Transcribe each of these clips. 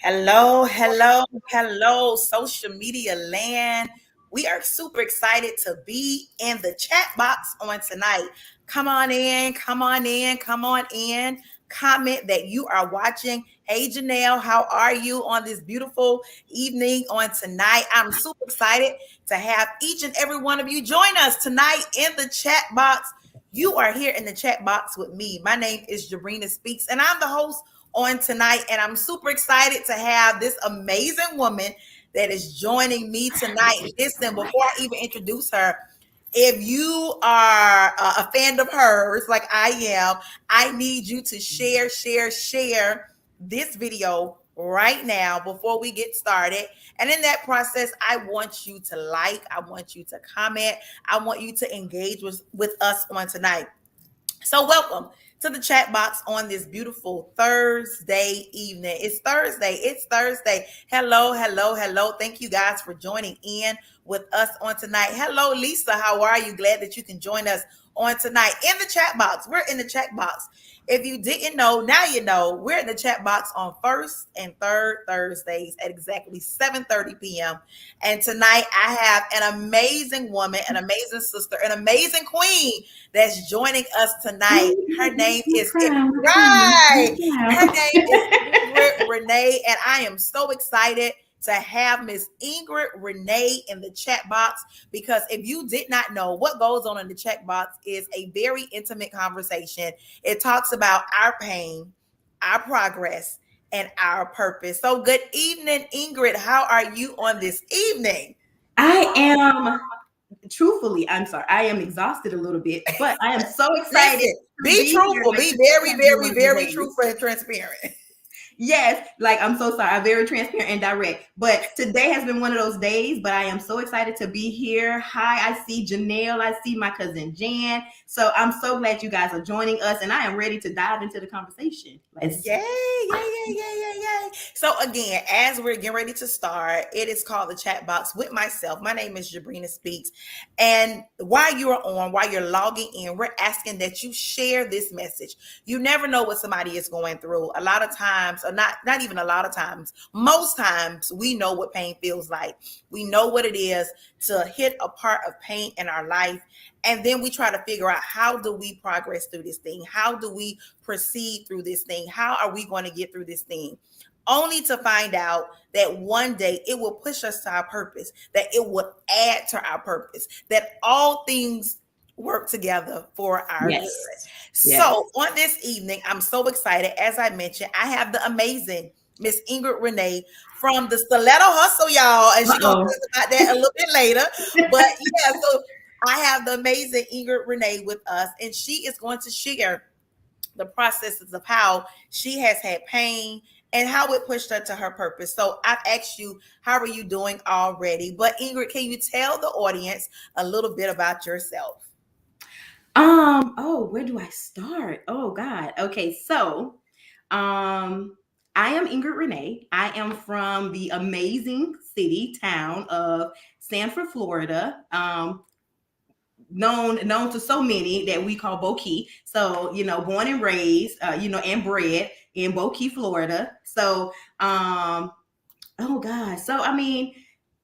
Hello, hello, hello, social media land. We are super excited to be in the chat box on tonight. Come on in, come on in, come on in. Comment that you are watching. Hey, Janelle, how are you on this beautiful evening on tonight? I'm super excited to have each and every one of you join us tonight in the chat box. You are here in the chat box with me. My name is Jabrina Speaks, and I'm the host on tonight. And I'm super excited to have this amazing woman that is joining me tonight. Listen, before I even introduce her, if you are a fan of hers, like I am, I need you to share this video right now before we get started. And in that process, I want you to like, I want you to comment, I want you to engage with us on tonight. So, welcome to the chat box on this beautiful Thursday evening. It's Thursday. It's Thursday. Hello, hello, hello. Thank you guys for joining in with us on tonight. Hello, Lisa. How are you? Glad that you can join us on tonight in the chat box. We're in the chat box. If you didn't know, now you know. We're in the chat box on first and third Thursdays at exactly 7:30 p.m. And tonight I have an amazing woman, an amazing sister, an amazing queen that's joining us tonight. Her name is right. Her name is Ingrid Renee, and I am so excited to have Miss Ingrid Renee in the chat box, because if you did not know, what goes on in the chat box is a very intimate conversation. It talks about our pain, our progress, and our purpose. So good evening, Ingrid. How are you on this evening? I am truthfully, I'm sorry, I am exhausted a little bit, but I am so excited. Listen, be truthful, be very, very, very truthful and transparent. Yes, like I'm so sorry. I'm very transparent and direct. But today has been one of those days, but I am so excited to be here. Hi, I see Janelle. I see my cousin Jan. So I'm so glad you guys are joining us, and I am ready to dive into the conversation. Yay. So again, as we're getting ready to start, it is called the chat box with myself. My name is Jabrina Speaks. And while you're logging in, we're asking that you share this message. You never know what somebody is going through. A lot of times, or not even a lot of times, most times we know what pain feels like. We know what it is to hit a part of pain in our life. And then we try to figure out, how do we progress through this thing? How do we proceed through this thing? How are we going to get through this thing? Only to find out that one day it will push us to our purpose, that it will add to our purpose, that all things work together for our good. So on this evening, I'm so excited. As I mentioned, I have the amazing Miss Ingrid Renee from the Stiletto Hustle, y'all. And she's going to talk about that a little bit later. But yeah, so I have the amazing Ingrid Renee with us, and she is going to share the processes of how she has had pain and how it pushed her to her purpose. So I've asked you, how are you doing already? But Ingrid, can you tell the audience a little bit about yourself? Where do I start? Oh God. Okay, so I am Ingrid Renee. I am from the amazing town of Sanford, Florida. Known to so many that we call Bokee. So, born and raised, and bred in Bokee, Florida. So, oh God. So, I mean,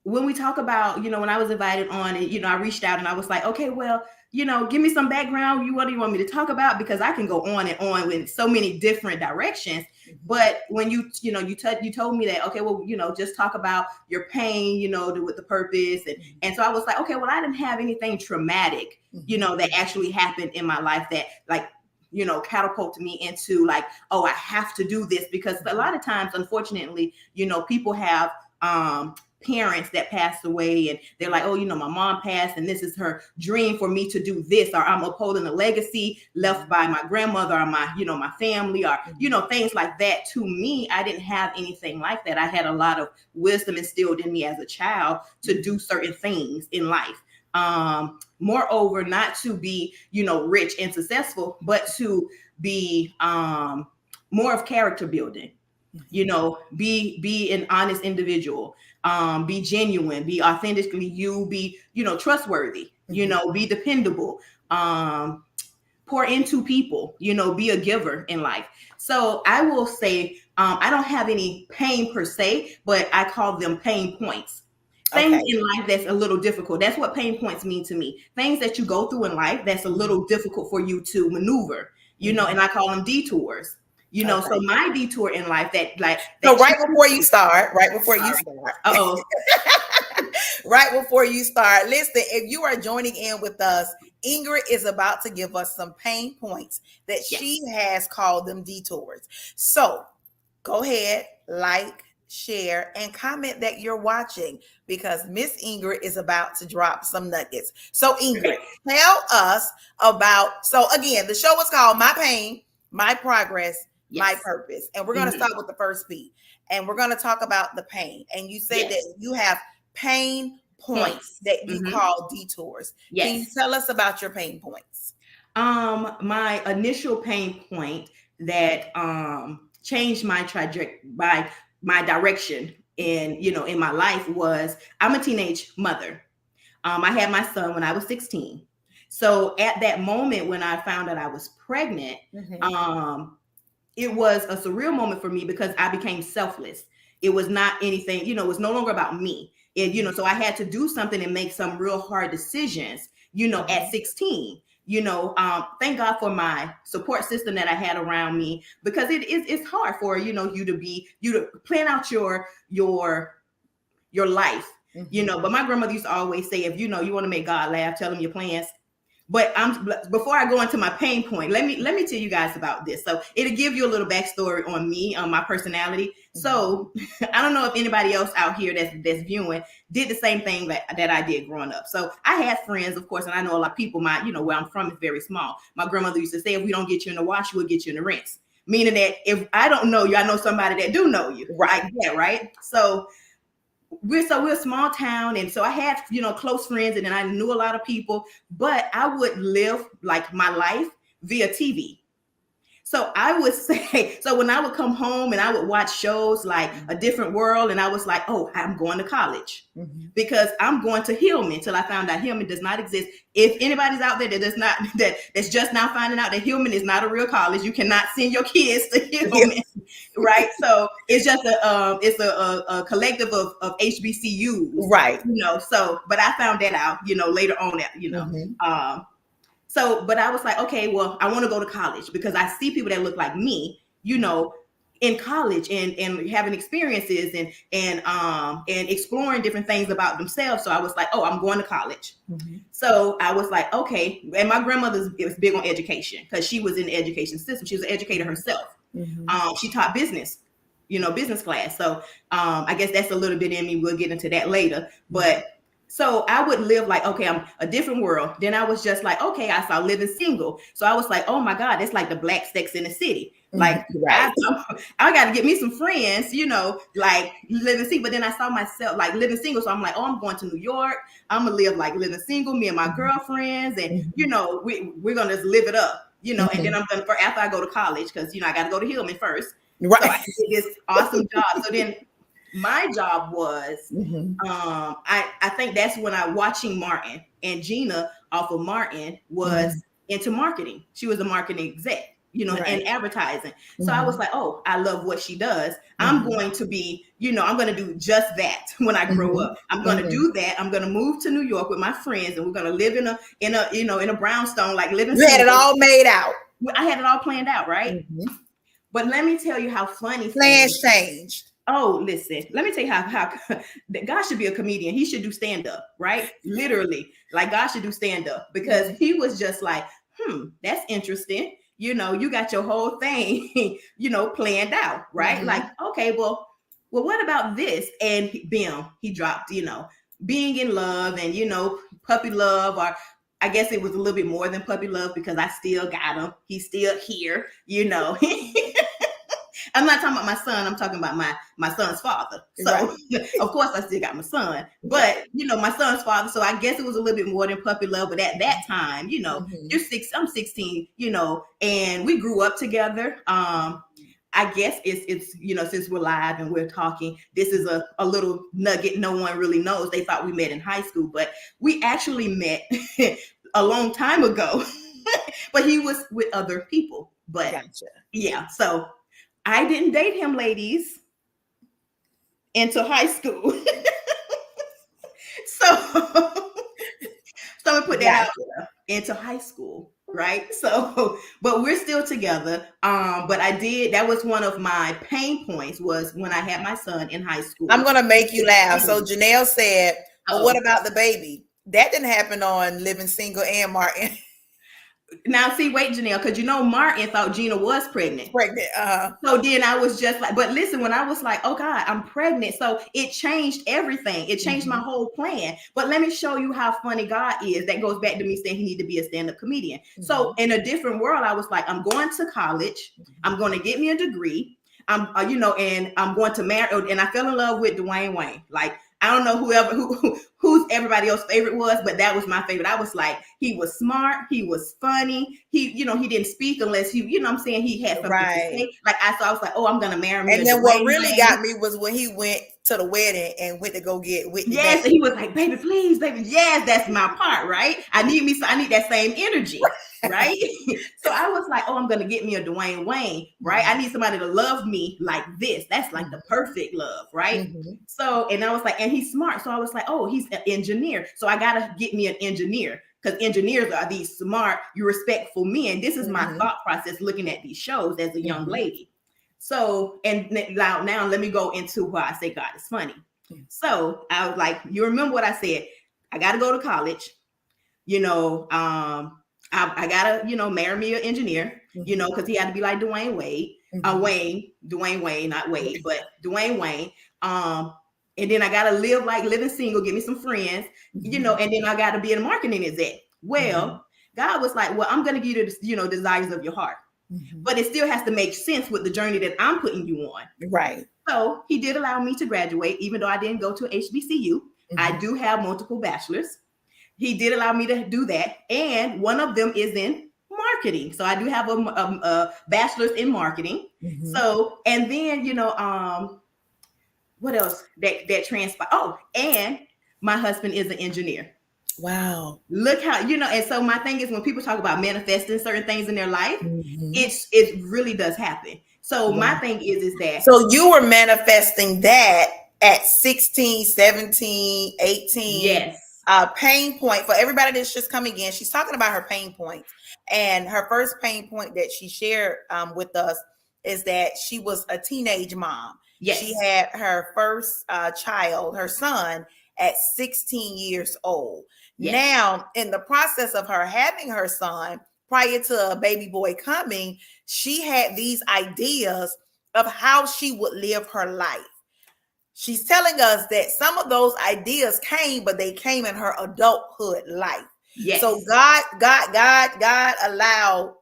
when we talk about, when I was invited on it, I reached out and I was like, okay, well, give me some background. What do you want me to talk about? Because I can go on and on with so many different directions. But when you told me that, okay, well, just talk about your pain, with the purpose. And so I was like, okay, well, I didn't have anything traumatic, that actually happened in my life that catapulted me into like, oh, I have to do this. Because a lot of times, unfortunately, people have, parents that passed away and they're like, oh, my mom passed and this is her dream for me to do this, or I'm upholding a legacy left by my grandmother or my, my family, or, things like that. To me, I didn't have anything like that. I had a lot of wisdom instilled in me as a child to do certain things in life. Moreover, not to be, rich and successful, but to be more of character building, be an honest individual, be genuine, be authentically you, be, trustworthy, be dependable, pour into people, be a giver in life. So I will say, I don't have any pain per se, but I call them pain points. Things Okay. in life that's a little difficult. That's what pain points mean to me. Things that you go through in life that's a little difficult for you to maneuver, and I call them detours. So Okay. my detour in life So that challenge. right before you start, Uh-oh. right before you start, listen, if you are joining in with us, Ingrid is about to give us some pain points that she Yes. has called them detours. So go ahead, like, share, and comment that you're watching because Miss Ingrid is about to drop some nuggets. So, Ingrid, tell us about. So, again, the show is called My Pain, My Progress, My Yes. Purpose. And we're going to start with the first P. And we're going to talk about the pain. And you said Yes. that you have pain points Points. that you call detours. Can you Yes. tell us about your pain points? My initial pain point that changed my trajectory by my direction in my life was I'm a teenage mother. I had my son when I was 16. So at that moment when I found out I was pregnant, it was a surreal moment for me because I became selfless. It was not anything, it was no longer about me. So I had to do something and make some real hard decisions, at 16. Thank God for my support system that I had around me because it's hard for, you to plan out your life, but my grandmother used to always say, if you want to make God laugh, tell him your plans. But before I go into my pain point, let me tell you guys about this. So it'll give you a little backstory on me, on my personality. So I don't know if anybody else out here that's viewing did the same thing that I did growing up. So I had friends, of course, and I know a lot of people. Where I'm from is very small. My grandmother used to say, if we don't get you in the wash, we'll get you in the rinse. Meaning that if I don't know you, I know somebody that do know you. Right. Like that, right? So we're a small town, and so I had close friends, and then I knew a lot of people, but I would live like my life via TV. So I would say, so when I would come home and I would watch shows like A Different World, and I was like, oh, I'm going to college because I'm going to Hillman until I found out Hillman does not exist. If anybody's out there that does not, that's just now finding out that Hillman is not a real college, you cannot send your kids to Hillman, right? So it's just a collective of HBCUs, Right. So, but I found that out, later on, So, but I was like, okay, well, I want to go to college because I see people that look like me, in college and having experiences and exploring different things about themselves. So I was like, oh, I'm going to college. So I was like, okay. And my grandmother was big on education because she was in the education system. She was an educator herself. She taught business, business class. So I guess that's a little bit in me. We'll get into that later. But so I would live like, okay, I'm a different world. Then I was just like, okay, I started living single. So I was like, oh my God, it's like the Black Sex in the City. Like, right. I got to get me some friends, like living single. But then I saw myself like living single. So I'm like, oh, I'm going to New York. I'm going to live like living single, me and my girlfriends. And, we're going to just live it up, and then I'm going to, after I go to college, because, I got to go to Hillman first. Right. So I did this awesome job. So then my job was, I think that's when I watching Martin, and Gina off of Martin was into marketing. She was a marketing exec, and advertising. So I was like, oh, I love what she does. I'm going to be, I'm going to do just that when I grow up. I'm going to do that. I'm going to move to New York with my friends, and we're going to live in a brownstone, like living. You had it all made out. I had it all planned out, right? But let me tell you how funny plans changed. Oh, listen, let me tell you how God should be a comedian. He should do stand-up, right? Literally, like God should do stand-up because he was just like, that's interesting. You got your whole thing, planned out, right? Like, okay, well, what about this? And bam, he dropped, being in love and, puppy love, or I guess it was a little bit more than puppy love because I still got him. He's still here, I'm not talking about my son. I'm talking about my son's father. So of course I still got my son, but my son's father. So I guess it was a little bit more than puppy love. But at that time, I'm 16, and we grew up together. I guess it's since we're live and we're talking, this is a little nugget no one really knows. They thought we met in high school, but we actually met a long time ago. but he was with other people. But Gotcha. yeah, so I didn't date him, ladies, into high school. So so we put that out Gotcha. there, into high school, right? So, but we're still together. But I did, that was one of my pain points, was when I had my son in high I'm school. gonna make you laugh. So Janelle said, "Well, what Oh, about the baby?" That didn't happen on Living Single and Martin now see, wait, Janelle, because you know Martin thought Gina was pregnant. pregnant. So then I was just like, but listen, when I was like, oh God, I'm pregnant. So it changed everything. It changed my whole plan. But let me show you how funny God is. That goes back to me saying he need to be a stand-up comedian. So in a different world, I was like, I'm going to college. I'm going to get me a degree. I'm, and I'm going to marry. And I fell in love with Dwayne Wayne. Like, I don't know who's everybody else's favorite was, but that was my favorite. I was like, he was smart, he was funny, he didn't speak unless what I'm saying, he had something to Right. say. Like I was like, oh, I'm gonna marry me. And a then what Dwayne really Wayne. got me was when he went to the wedding and went to go get Whitney. Yes, and he was like, baby, please, baby. Yes, that's my part, right? I need that same energy, right? So I was like, oh, I'm gonna get me a Dwayne Wayne, right? I need somebody to love me like this. That's like the perfect love, right? So, and I was like, and he's smart. So I was like, oh, he's an engineer. So I gotta get me an engineer, because engineers are these smart, respectful men. This is my thought process looking at these shows as a young lady. So, and now let me go into why I say God is funny. So I was like, you remember what I said? I got to go to college. I got to, marry me an engineer, because he had to be like Dwayne Wade. Dwayne Wayne, not Wade, but Dwayne Wayne. And then I got to live like living single, get me some friends, and then I got to be in marketing exec. Well, God was like, well, I'm going to give you the, desires of your heart. But it still has to make sense with the journey that I'm putting you on. Right. So he did allow me to graduate, even though I didn't go to HBCU. I do have multiple bachelors. He did allow me to do that. And one of them is in marketing. So I do have a bachelor's in marketing. So, and then, what else that transpired? Oh, and my husband is an engineer. Wow. Look how, and so my thing is, when people talk about manifesting certain things in their life, it really does happen. So my thing is that. So you were manifesting that at 16, 17, 18. Yes. Pain point for everybody that's just coming in. She's talking about her pain points. And her first pain point that she shared with us is that she was a teenage mom. Yes. She had her first child, her son, at 16 years old. Yes. Now, in the process of her having her son, prior to a baby boy coming, she had these ideas of how she would live her life. She's telling us that some of those ideas came, but they came in her adulthood life. Yes. So God allowed.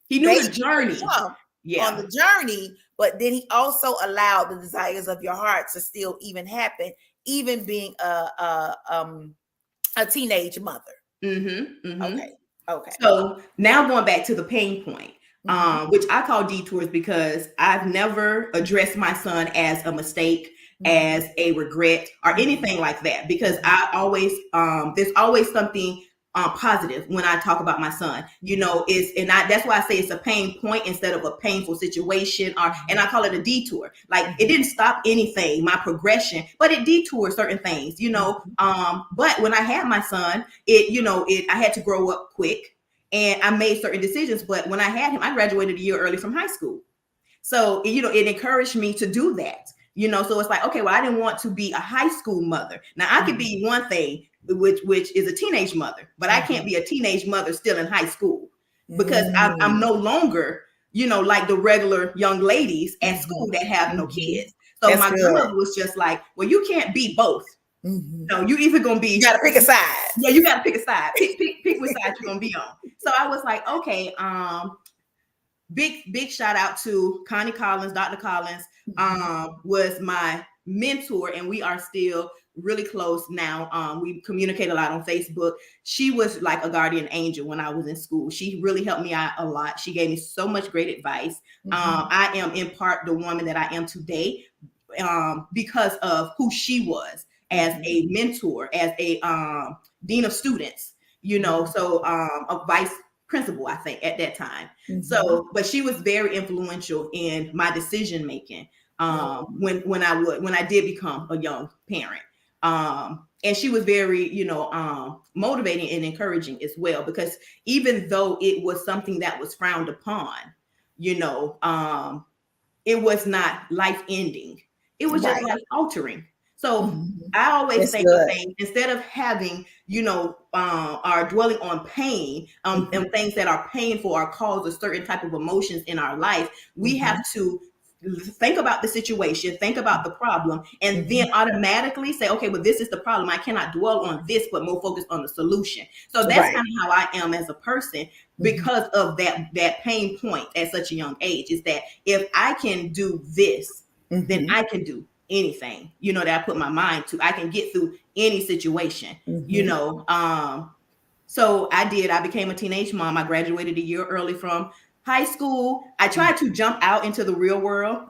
He knew the journey. On the journey, but then he also allowed the desires of your heart to still even happen, even being a teenage mother. Okay. So now going back to the pain point, which I call detours, because I've never addressed my son as a mistake, as a regret, or anything like that, because I always there's always something positive when I talk about my son. That's why I say it's a pain point instead of a painful situation, and I call it a detour. Like, it didn't stop anything, my progression, but it detoured certain things. But when I had my son, I had to grow up quick, and I made certain decisions. But when I had him, I graduated a year early from high school, so it encouraged me to do that. So it's like, okay, well, I didn't want to be a high school mother. Now I could be one thing, which is a teenage mother, but I can't be a teenage mother still in high school, because I'm no longer, like the regular young ladies at school that have no kids. So that's my grandmother was just like, well, you can't be both. No, you either gonna be. You gotta pick a side. Yeah, you gotta pick a side. Pick which side you're gonna be on. So I was like, okay, big shout out to Connie Collins, Dr. Collins. Was my mentor, and we are still really close now. We communicate a lot on Facebook. She was like a guardian angel when I was in school. She really helped me out a lot. She gave me so much great advice. I am in part the woman that I am today because of who she was as a mentor, as a dean of students, so a vice principal, I think, at that time. Mm-hmm. So, but she was very influential in my decision making when I did become a young parent. And she was very, motivating and encouraging as well, because even though it was something that was frowned upon, it was not life ending. It was just life altering. So I always think of things, instead of having, are dwelling on pain, and things that are painful or cause a certain type of emotions in our life, we have to think about the situation, think about the problem, and then automatically say, okay, well, this is the problem. I cannot dwell on this, but more focused on the solution. So that's kind of how I am as a person, because of that pain point at such a young age, is that if I can do this, then I can do anything, that I put my mind to. I can get through any situation, So I became a teenage mom. I graduated a year early from high school. I tried to jump out into the real world.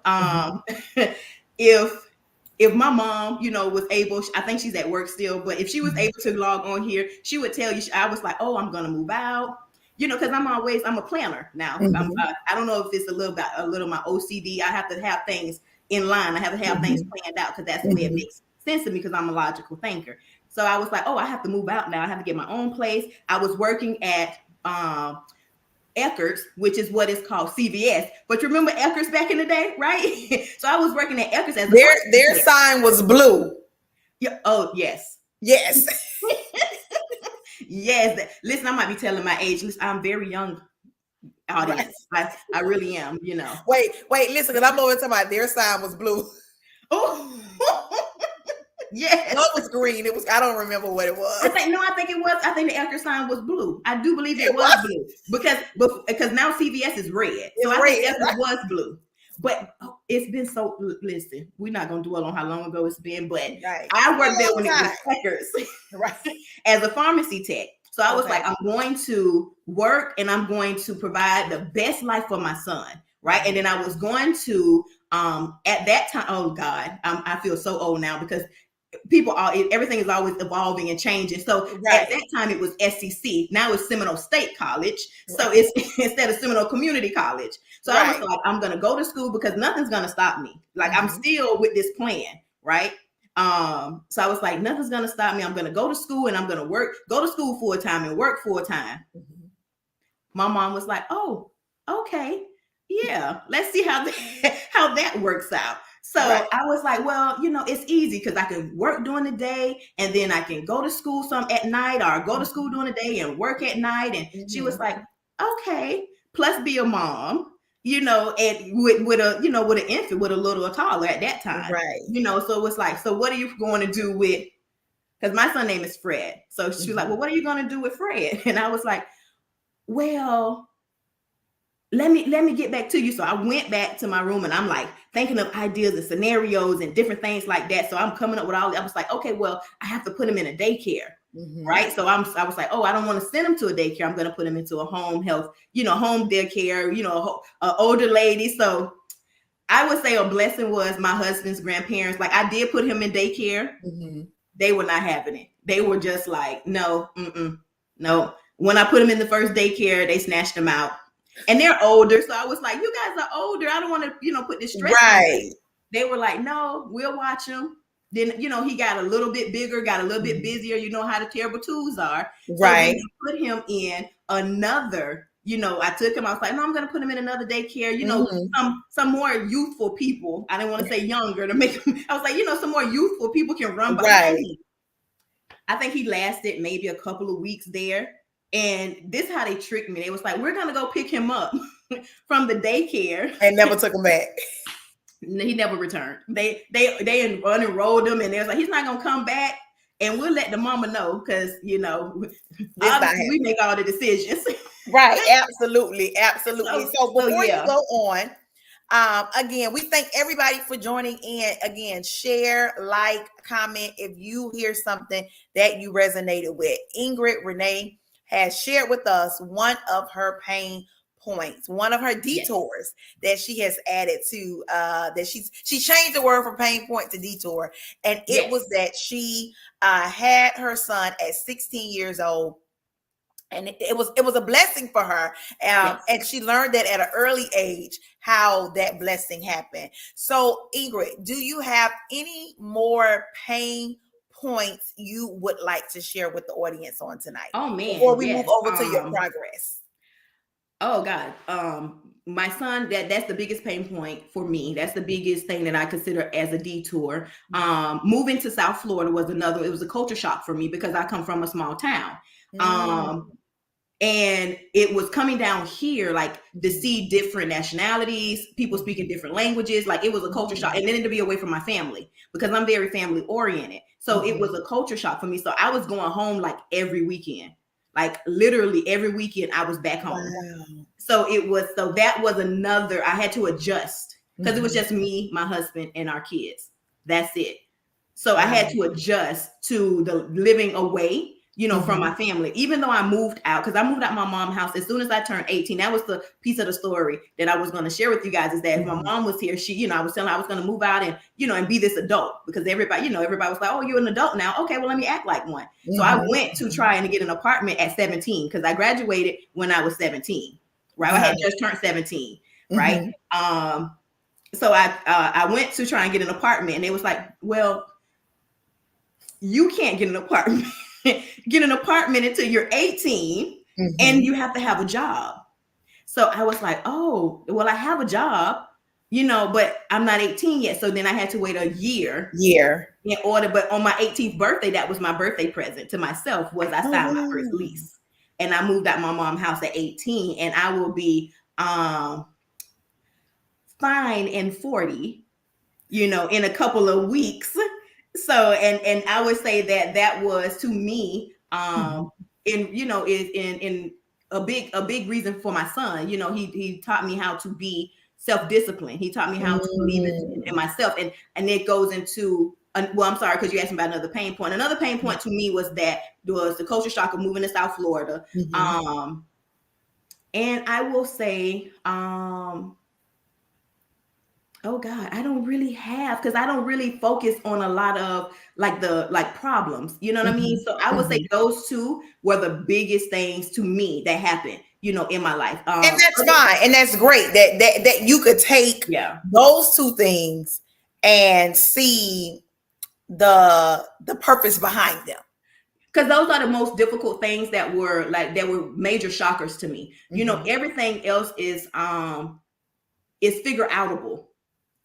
If my mom, was able, I think she's at work still, but if she was able to log on here, she would tell you, I was like, oh, I'm going to move out, because I'm a planner now. I don't know if it's a little my OCD. I have to have things in line. I have to have things planned out, because that's the way it makes sense to me, because I'm a logical thinker. So I was like, oh, I have to move out now. I have to get my own place. I was working at Eckerd's, which is what is called CVS. But you remember Eckerd's back in the day, right? So I was working at Eckerd's as their sign was blue. Yeah. Oh, yes. Yes. Yes. Listen, I might be telling my age. Listen, I'm very young, audience. Right. I really am, Wait, listen, because I'm over talking about their sign was blue. Oh. Yes. No, it was green. It was, I don't remember what it was. I think it was. I think the Eckerd sign was blue. I do believe it was blue, because now CVS is red. So I think Eckerd was blue. But it's been so, listen, we're not going to dwell on how long ago it's been, but I worked there when it was Eckerd's as a pharmacy tech. So I was like, I'm going to work and I'm going to provide the best life for my son. Right. And then I was going to, at that time, oh God, I feel so old now, because everything is always evolving and changing. So at that time it was SEC. Now it's Seminole State College. So it's instead of Seminole Community College. So I was like, I'm going to go to school, because nothing's going to stop me. Like I'm still with this plan. Right. So I was like, nothing's going to stop me. I'm going to go to school and I'm going to go to school full time and work full time. My mom was like, oh, okay. Yeah. Let's see how that works out. So I was like, well, it's easy, because I can work during the day and then I can go to school some at night, or go to school during the day and work at night. And she was like, okay, plus be a mom, and with an infant, with a little toddler at that time. Right. So it was like, so what are you going to do with, because my son's name is Fred. So she was like, well, what are you going to do with Fred? And I was like, well, let me get back to you. So I went back to my room and I'm like thinking of ideas and scenarios and different things like that. So I'm coming up with I was like, okay, well, I have to put him in a daycare. Right. So I was like, oh, I don't want to send him to a daycare. I'm going to put him into a home health, home daycare, older lady. So I would say a blessing was my husband's grandparents. Like I did put him in daycare. They were not having it. They were just like, no, no. When I put him in the first daycare, they snatched him out. And they're older. So I was like, you guys are older. I don't want to, put this stress on you. They were like, no, we'll watch him. Then, he got a little bit bigger, got a little bit busier. You know how the terrible twos are. Right. So put him in another, I took him. I was like, no, I'm going to put him in another daycare. Some more youthful people. I didn't want to say younger to make him. I was like, some more youthful people can run behind me. I think he lasted maybe a couple of weeks there. And this is how they tricked me. They was like, we're going to go pick him up from the daycare. And never took him back. He never returned. They unenrolled him, and they was like, he's not going to come back. And we'll let the mama know, because, we make all the decisions. Right. Absolutely. Absolutely. So before you go on, again, we thank everybody for joining in. Again, share, like, comment if you hear something that you resonated with. Ingrid Renee has shared with us one of her pain points, one of her detours that she has added to, that she changed the word from pain point to detour. And it was that she had her son at 16 years old. and it was a blessing for her, Yes. and she learned that at an early age how that blessing happened. So Ingrid, do you have any more pain points you would like to share with the audience on tonight Oh before man, we move yes. over to your progress? Oh God. My son, that's the biggest pain point for me. That's the biggest thing that I consider as a detour. Moving to South Florida was another, it was a culture shock for me because I come from a small town. Um, Mm. and it was coming down here, like to see different nationalities, people speaking different languages. Like it was a culture shock, and then to be away from my family because I'm very family oriented. So it was a culture shock for me. So I was going home like every weekend, like literally every weekend I was back home. Wow. So that was another, I had to adjust because it was just me, my husband, and our kids. That's it. So I had to adjust to the living away, from my family, even though I moved out, because I moved out my mom's house as soon as I turned 18. That was the piece of the story that I was going to share with you guys, is that if my mom was here, she, I was telling her I was going to move out and, and be this adult, because everybody was like, oh, you're an adult now. Okay, well, let me act like one. So I went to try and get an apartment at 17 because I graduated when I was 17, right? I had just turned 17, right? So I went to try and get an apartment, and they was like, well, you can't get an apartment. Get an apartment until you're 18, and you have to have a job. So I was like, oh, well, I have a job, but I'm not 18 yet. So then I had to wait a year in order. But on my 18th birthday, that was my birthday present to myself, was I signed my first lease, and I moved out my mom's house at 18, and I will be fine and 40, in a couple of weeks. So, and I would say that was, to me, in a big reason for my son. He taught me how to be self-disciplined. He taught me how to believe in myself, and it goes into, well, I'm sorry, because you asked me about another pain point. Another pain point to me was the culture shock of moving to South Florida. And I will say, oh God, I don't really have, because I don't really focus on a lot of like problems. You know what I mean? So I would say those two were the biggest things to me that happened, in my life. And that's fine, and that's great that you could take those two things and see the purpose behind them. Because those are the most difficult things that were major shockers to me. Everything else is figure outable.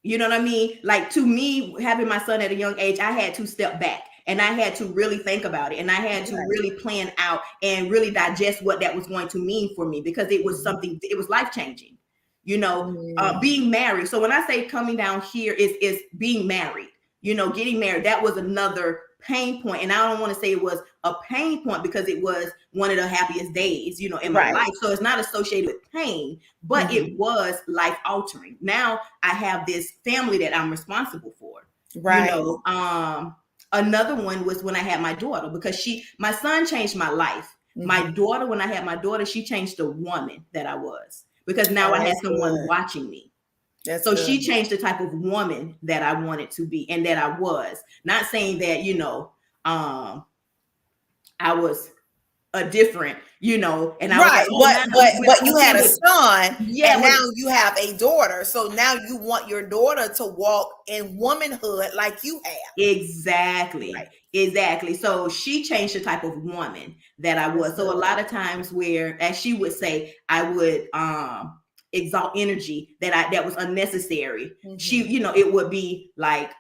You know what I mean? Like, to me, having my son at a young age, I had to step back, and I had to really think about it, and I had to really plan out and really digest what that was going to mean for me, because it was something, it was life-changing, being married. So when I say coming down here is being married, getting married, that was another pain point. And I don't want to say it was a pain point because it was one of the happiest days, in my life. So it's not associated with pain, but it was life altering. Now I have this family that I'm responsible for. Another one was when I had my daughter, because my son changed my life. My daughter, when I had my daughter, she changed the woman that I was, because now I had someone watching me. So she changed the type of woman that I wanted to be and that I was. Not saying that, I was a different, and I was like, but you had a son, and now you have a daughter. So now you want your daughter to walk in womanhood like you have. Exactly. Exactly. So she changed the type of woman that I was. So a lot of times where, as she would say, I would exalt energy that was unnecessary. She, it would be like,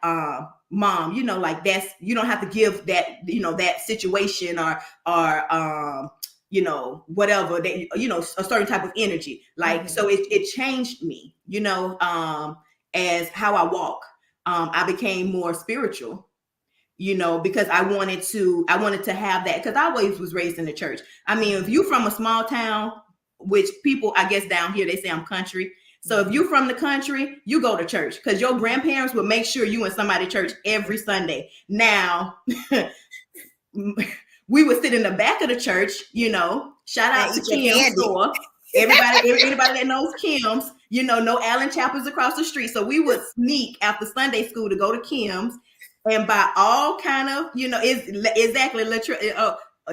mom, like, that's, you don't have to give that, that situation or whatever, that, a certain type of energy. Like, so it changed me, as how I walk. I became more spiritual, because I wanted to have that, because I always was raised in the church. I mean, if you from a small town, which people, I guess down here, they say I'm country. So if you're from the country, you go to church, because your grandparents would make sure you in somebody's church every Sunday. Now, we would sit in the back of the church, shout out to Kim's store. Anybody that knows Kim's, no Allen Chapels across the street. So we would sneak after Sunday school to go to Kim's and buy all kind of, exactly.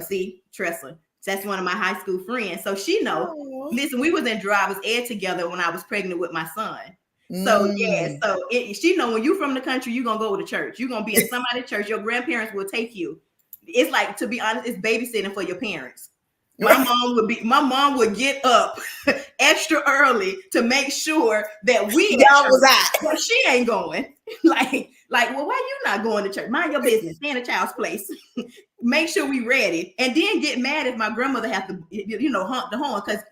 See, Tressa. That's one of my high school friends. So she know. Oh. Listen, we was in driver's ed together when I was pregnant with my son. So yeah, Mm. so she know when you from the country, you gonna go to church. You gonna be in somebody's church. Your grandparents will take you. It's like, to be honest, it's babysitting for your parents. My mom would get up extra early to make sure that we at Y'all church, was out. but she ain't going. Well, why you not going to church? Mind your business. Stay in a child's place. Make sure we ready, and then get mad if my grandmother have to, honk the horn, because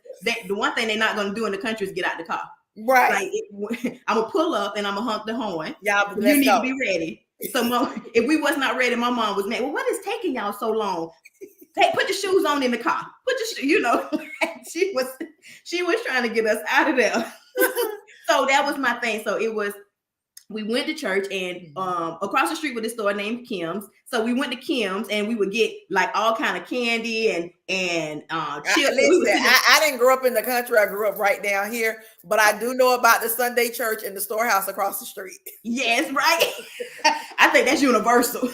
the one thing they're not going to do in the country is get out the car. Right. Like, I'm gonna pull up and I'm gonna honk the horn. Y'all, you need to be ready. So if we was not ready, my mom was mad. Well, what is taking y'all so long? Put your shoes on in the car. She was trying to get us out of there. So that was my thing. So we went to church, and across the street was this store named Kim's. So we went to Kim's, and we would get like all kind of candy and chips. Listen, I didn't grow up in the country. I grew up right down here, but I do know about the Sunday church and the storehouse across the street. Yes, right. I think that's universal.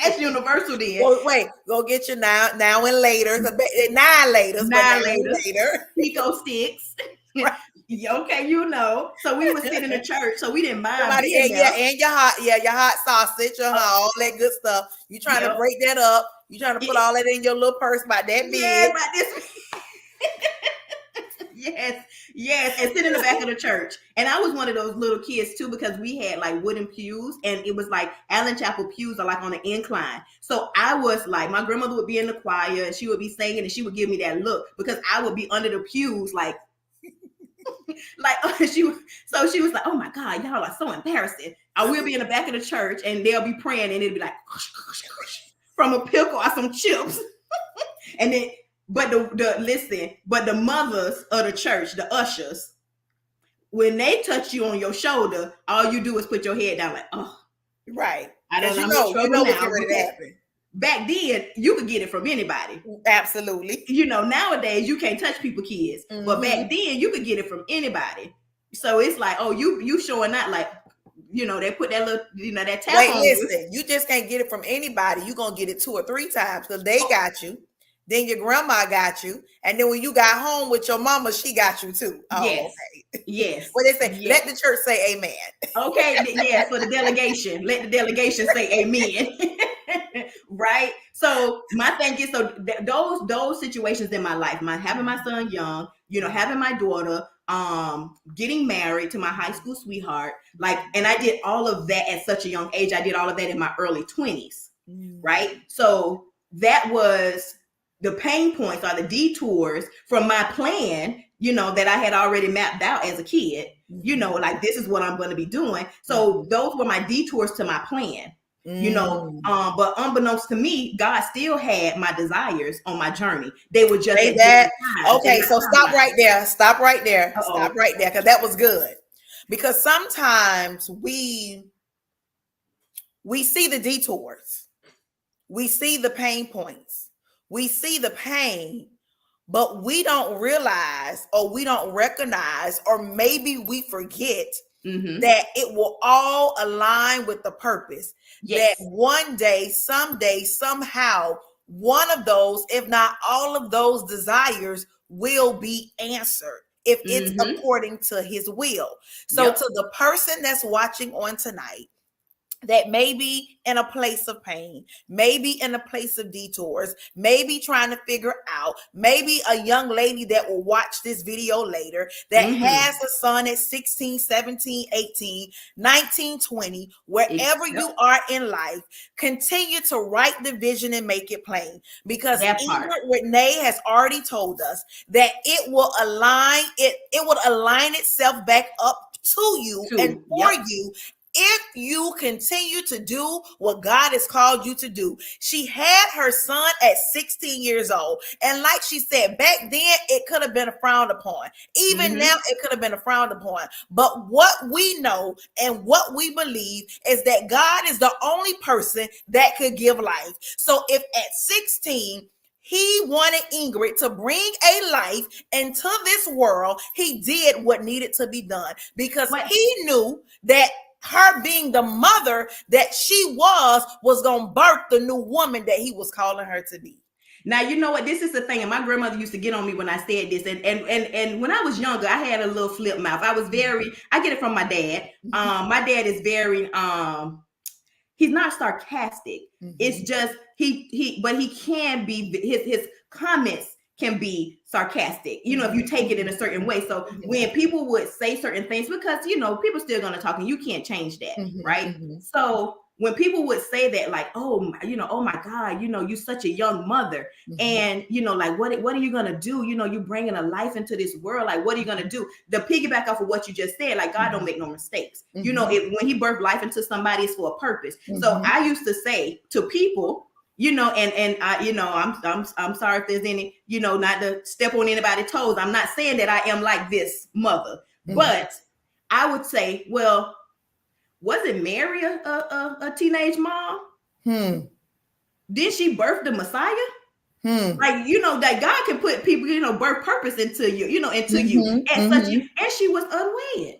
That's universal then. Well, wait, go get your now and later. 9 later. Pico sticks. Right. Okay, So we would sit in the church, so we didn't mind. And your hot sausage, all that good stuff. You trying to break that up. You trying to put all that in your little purse about that big. Yeah, about this. Yes, and sit in the back of the church. And I was one of those little kids too, because we had like wooden pews, and it was like Allen Chapel pews are like on an incline. So I was like, my grandmother would be in the choir and she would be singing, and she would give me that look, because I would be under the pews like she was like, oh my God, y'all are so embarrassing. I will be in the back of the church, and they'll be praying, and it'll be like from a pickle or some chips. And then but the mothers of the church, the ushers, when they touch you on your shoulder, all you do is put your head down like, oh, right. I don't know. What's ready to happen. Back then, you could get it from anybody. Absolutely. Nowadays you can't touch people, kids. Mm-hmm. But back then you could get it from anybody. So it's like, oh, you showing out like, they put that little, that tap on. Listen, you just can't get it from anybody. You're going to get it 2 or 3 times, because they got you. Then your grandma got you. And then when you got home with your mama, she got you too. Oh, yes. Okay. Yes. What they say? Yes. Let the church say amen. Okay. Yes, for the delegation. Let the delegation say amen. Right. So my thing is, those situations in my life, having my son young, having my daughter, getting married to my high school sweetheart, and I did all of that at such a young age. I did all of that in my early 20s. Right. So that was the pain points, or the detours from my plan, that I had already mapped out as a kid, like, this is what I'm going to be doing. So those were my detours to my plan. But unbeknownst to me, God still had my desires on my journey. They were just that. Okay, so stop right there. Stop right there, because that was good. Because sometimes we see the detours, we see the pain points, we see the pain, but we don't realize, or we don't recognize, or maybe we forget that it will all align with the purpose. Yes. That one day, someday, somehow, one of those, if not all of those desires, will be answered if it's according to his will. So to the person that's watching on tonight, that may be in a place of pain, maybe in a place of detours, maybe trying to figure out, maybe a young lady that will watch this video later that has a son at 16, 17, 18, 19, 20, wherever you are in life, continue to write the vision and make it plain, because Renee has already told us that it will align itself back up to you and for you, if you continue to do what God has called you to do. She had her son at 16 years old. And like she said, back then, it could have been a frowned upon. Even now, it could have been a frowned upon. But what we know and what we believe is that God is the only person that could give life. So if at 16, he wanted Ingrid to bring a life into this world, he did what needed to be done, because he knew that her being the mother that she was going to birth the new woman that he was calling her to be. Now, you know what? This is the thing. And my grandmother used to get on me when I said this. And when I was younger, I had a little flip mouth. I get it from my dad. My dad is very, he's not sarcastic. It's just, but he can be, his comments can be sarcastic, you know, if you take it in a certain way. So when people would say certain things, because, you know, people still going to talk and you can't change that. Right. So when people would say that, like, oh, you know, oh my God, you know, you're such a young mother, and, you know, like, what are you going to do? You know, you bringing a life into this world. Like, what are you going to do? The piggyback off of what you just said, like, God don't make no mistakes. You know, when he birthed life into somebody, it's for a purpose. So I used to say to people, you know, and I, you know, I'm sorry if there's any, you know, not to step on anybody's toes. I'm not saying that I am like this mother, but I would say, well, wasn't Mary a teenage mom? Did she birth the Messiah? Like, you know, that God can put people, you know, birth purpose into you, you know, into you, and such, and she was unwed.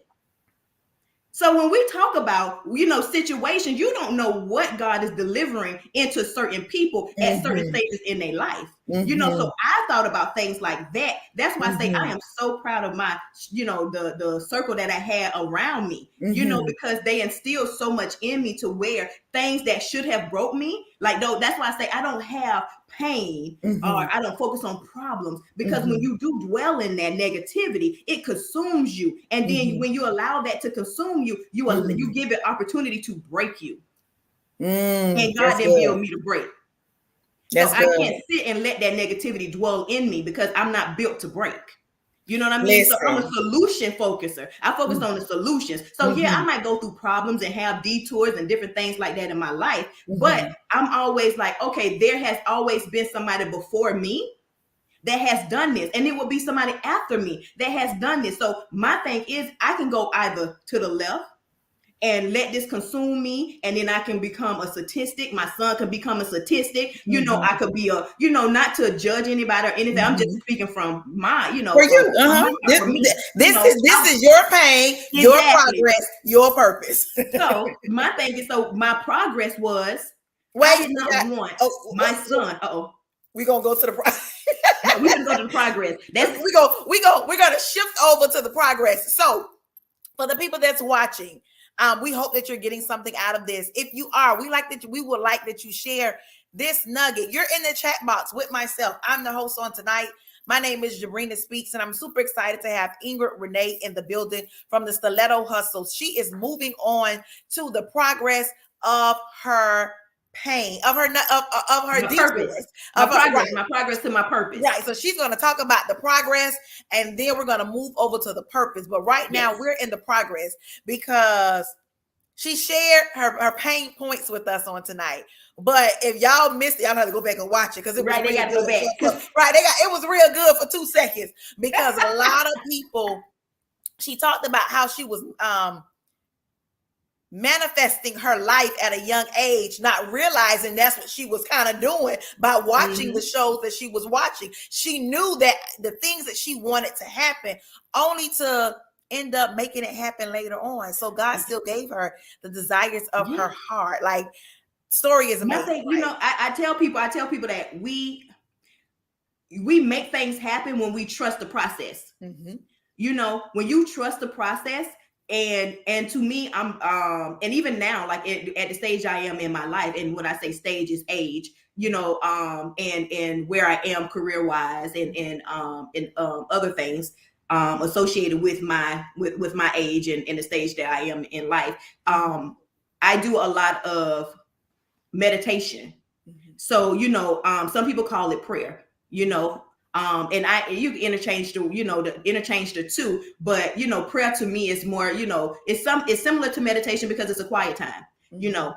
So when we talk about, you know, situations, you don't know what God is delivering into certain people at certain stages in their life. You know, so I thought about things like that. That's why I say I am so proud of my, you know, the circle that I had around me, you know, because they instilled so much in me to where things that should have broke me, like, though, that's why I say I don't have pain or I don't focus on problems, because when you do dwell in that negativity, it consumes you. And then when you allow that to consume you, you give it opportunity to break you. And God didn't build me to break. So I can't sit and let that negativity dwell in me, because I'm not built to break. You know what I mean? So I'm a solution focuser. I focus on the solutions. So yeah, I might go through problems and have detours and different things like that in my life. But I'm always like, okay, there has always been somebody before me that has done this, and it will be somebody after me that has done this. So my thing is, I can go either to the left and let this consume me, and then I can become a statistic. My son can become a statistic. You know, I could be a, you know, not to judge anybody or anything. I'm just speaking from my, you know, for you. This is your pain, your progress, your purpose. So my thing is, so my progress was, I did not want my son. We're gonna go to the we're gonna go to the progress. We're gonna shift over to the progress. So for the people that's watching, we hope that you're getting something out of this. If you are, we would like that you share this nugget. You're in the chat box with myself. I'm the host on tonight. My name is Jabrina Speaks, and I'm super excited to have Ingrid Renee in the building from the Stiletto Hustle. She is moving on to the progress of her pain, of her purpose, my progress to my purpose. Right. So she's going to talk about the progress, and then we're going to move over to the purpose. But right now we're in the progress, because she shared her pain points with us on tonight. But if y'all missed it, y'all have to go back and watch it, because it was they got to go back. It was real good for 2 seconds, because a lot of people. She talked about how she was manifesting her life at a young age, not realizing that's what she was kind of doing by watching the shows that she was watching. She knew that the things that she wanted to happen, only to end up making it happen later on. So God still gave her the desires of her heart. Like, story is amazing. Nothing, you know, I tell people that we make things happen when we trust the process. You know, when you trust the process. And to me, I'm and even now, like at the stage I am in my life, and when I say stage is age, you know, and where I am career wise, and other things associated with my age and the stage that I am in life. I do a lot of meditation. So, you know, some people call it prayer, you know. And you interchange the two, but you know, prayer to me is more, you know, it's similar to meditation, because it's a quiet time. You know,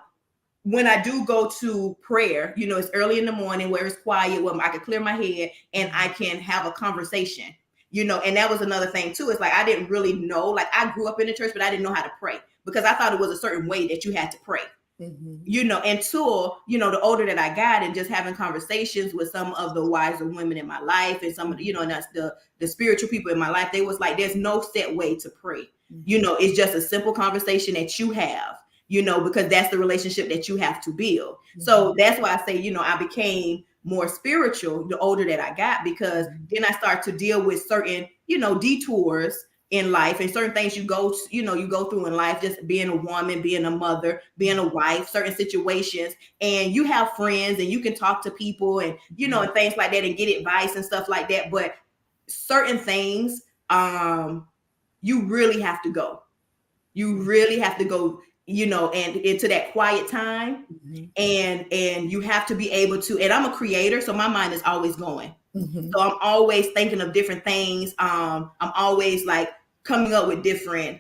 when I do go to prayer, you know, it's early in the morning where it's quiet, where I can clear my head and I can have a conversation, you know. And that was another thing too. It's like, I didn't really know, like, I grew up in the church, but I didn't know how to pray, because I thought it was a certain way that you had to pray. You know, until, you know, the older that I got, and just having conversations with some of the wiser women in my life, and some of the, you know, and that's the spiritual people in my life, they was like, there's no set way to pray. You know, it's just a simple conversation that you have, because that's the relationship that you have to build. So that's why I say, I became more spiritual the older that I got, because then I start to deal with certain, detours in life and certain things you go through in life, just being a woman, being a mother, being a wife, certain situations, and you have friends and you can talk to people and, and things like that and get advice and stuff like that. But certain things, you really have to go. You really have to go, and into that quiet time. And you have to be able to, and I'm a creator, so my mind is always going. So I'm always thinking of different things. I'm always like coming up with different,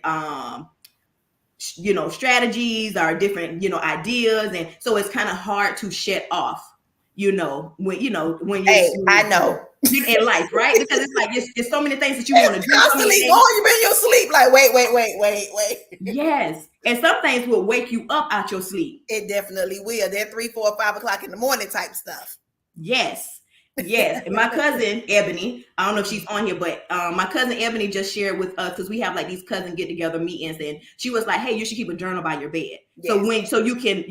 strategies or different, ideas. And so it's kind of hard to shut off, when you're Hey, I know. in life, right? Because it's like there's so many things that you want to do. Constantly going, you're in your sleep, like wait. Yes, and some things will wake you up out your sleep. It definitely will. They're 3, 4, 5 o'clock in the morning type stuff. Yes. And my cousin Ebony, I don't know if she's on here, but my cousin Ebony just shared with us, because we have like these cousin get together meetings, and she was like, "Hey, you should keep a journal by your bed, so you can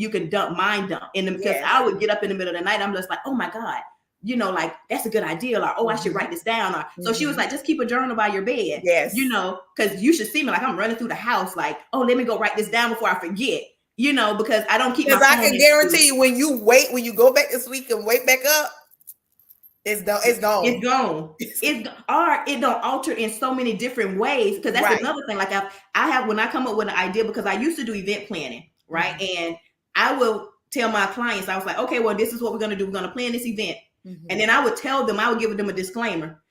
mind dump." And because I would get up in the middle of the night, I'm just like, "Oh my God." Like that's a good idea, or I should write this down. Or so she was like, just keep a journal by your bed. Yes. Because you should see me like I'm running through the house, like, oh, let me go write this down before I forget. Because I don't keep my phone. Because I can guarantee you, when you go back to sleep and wake back up, it's gone. It's gone. It don't alter in so many different ways. Because that's another thing. Like I have, when I come up with an idea, because I used to do event planning, right? And I will tell my clients, I was like, okay, well, this is what we're gonna do. We're gonna plan this event. And then I would tell them, I would give them a disclaimer.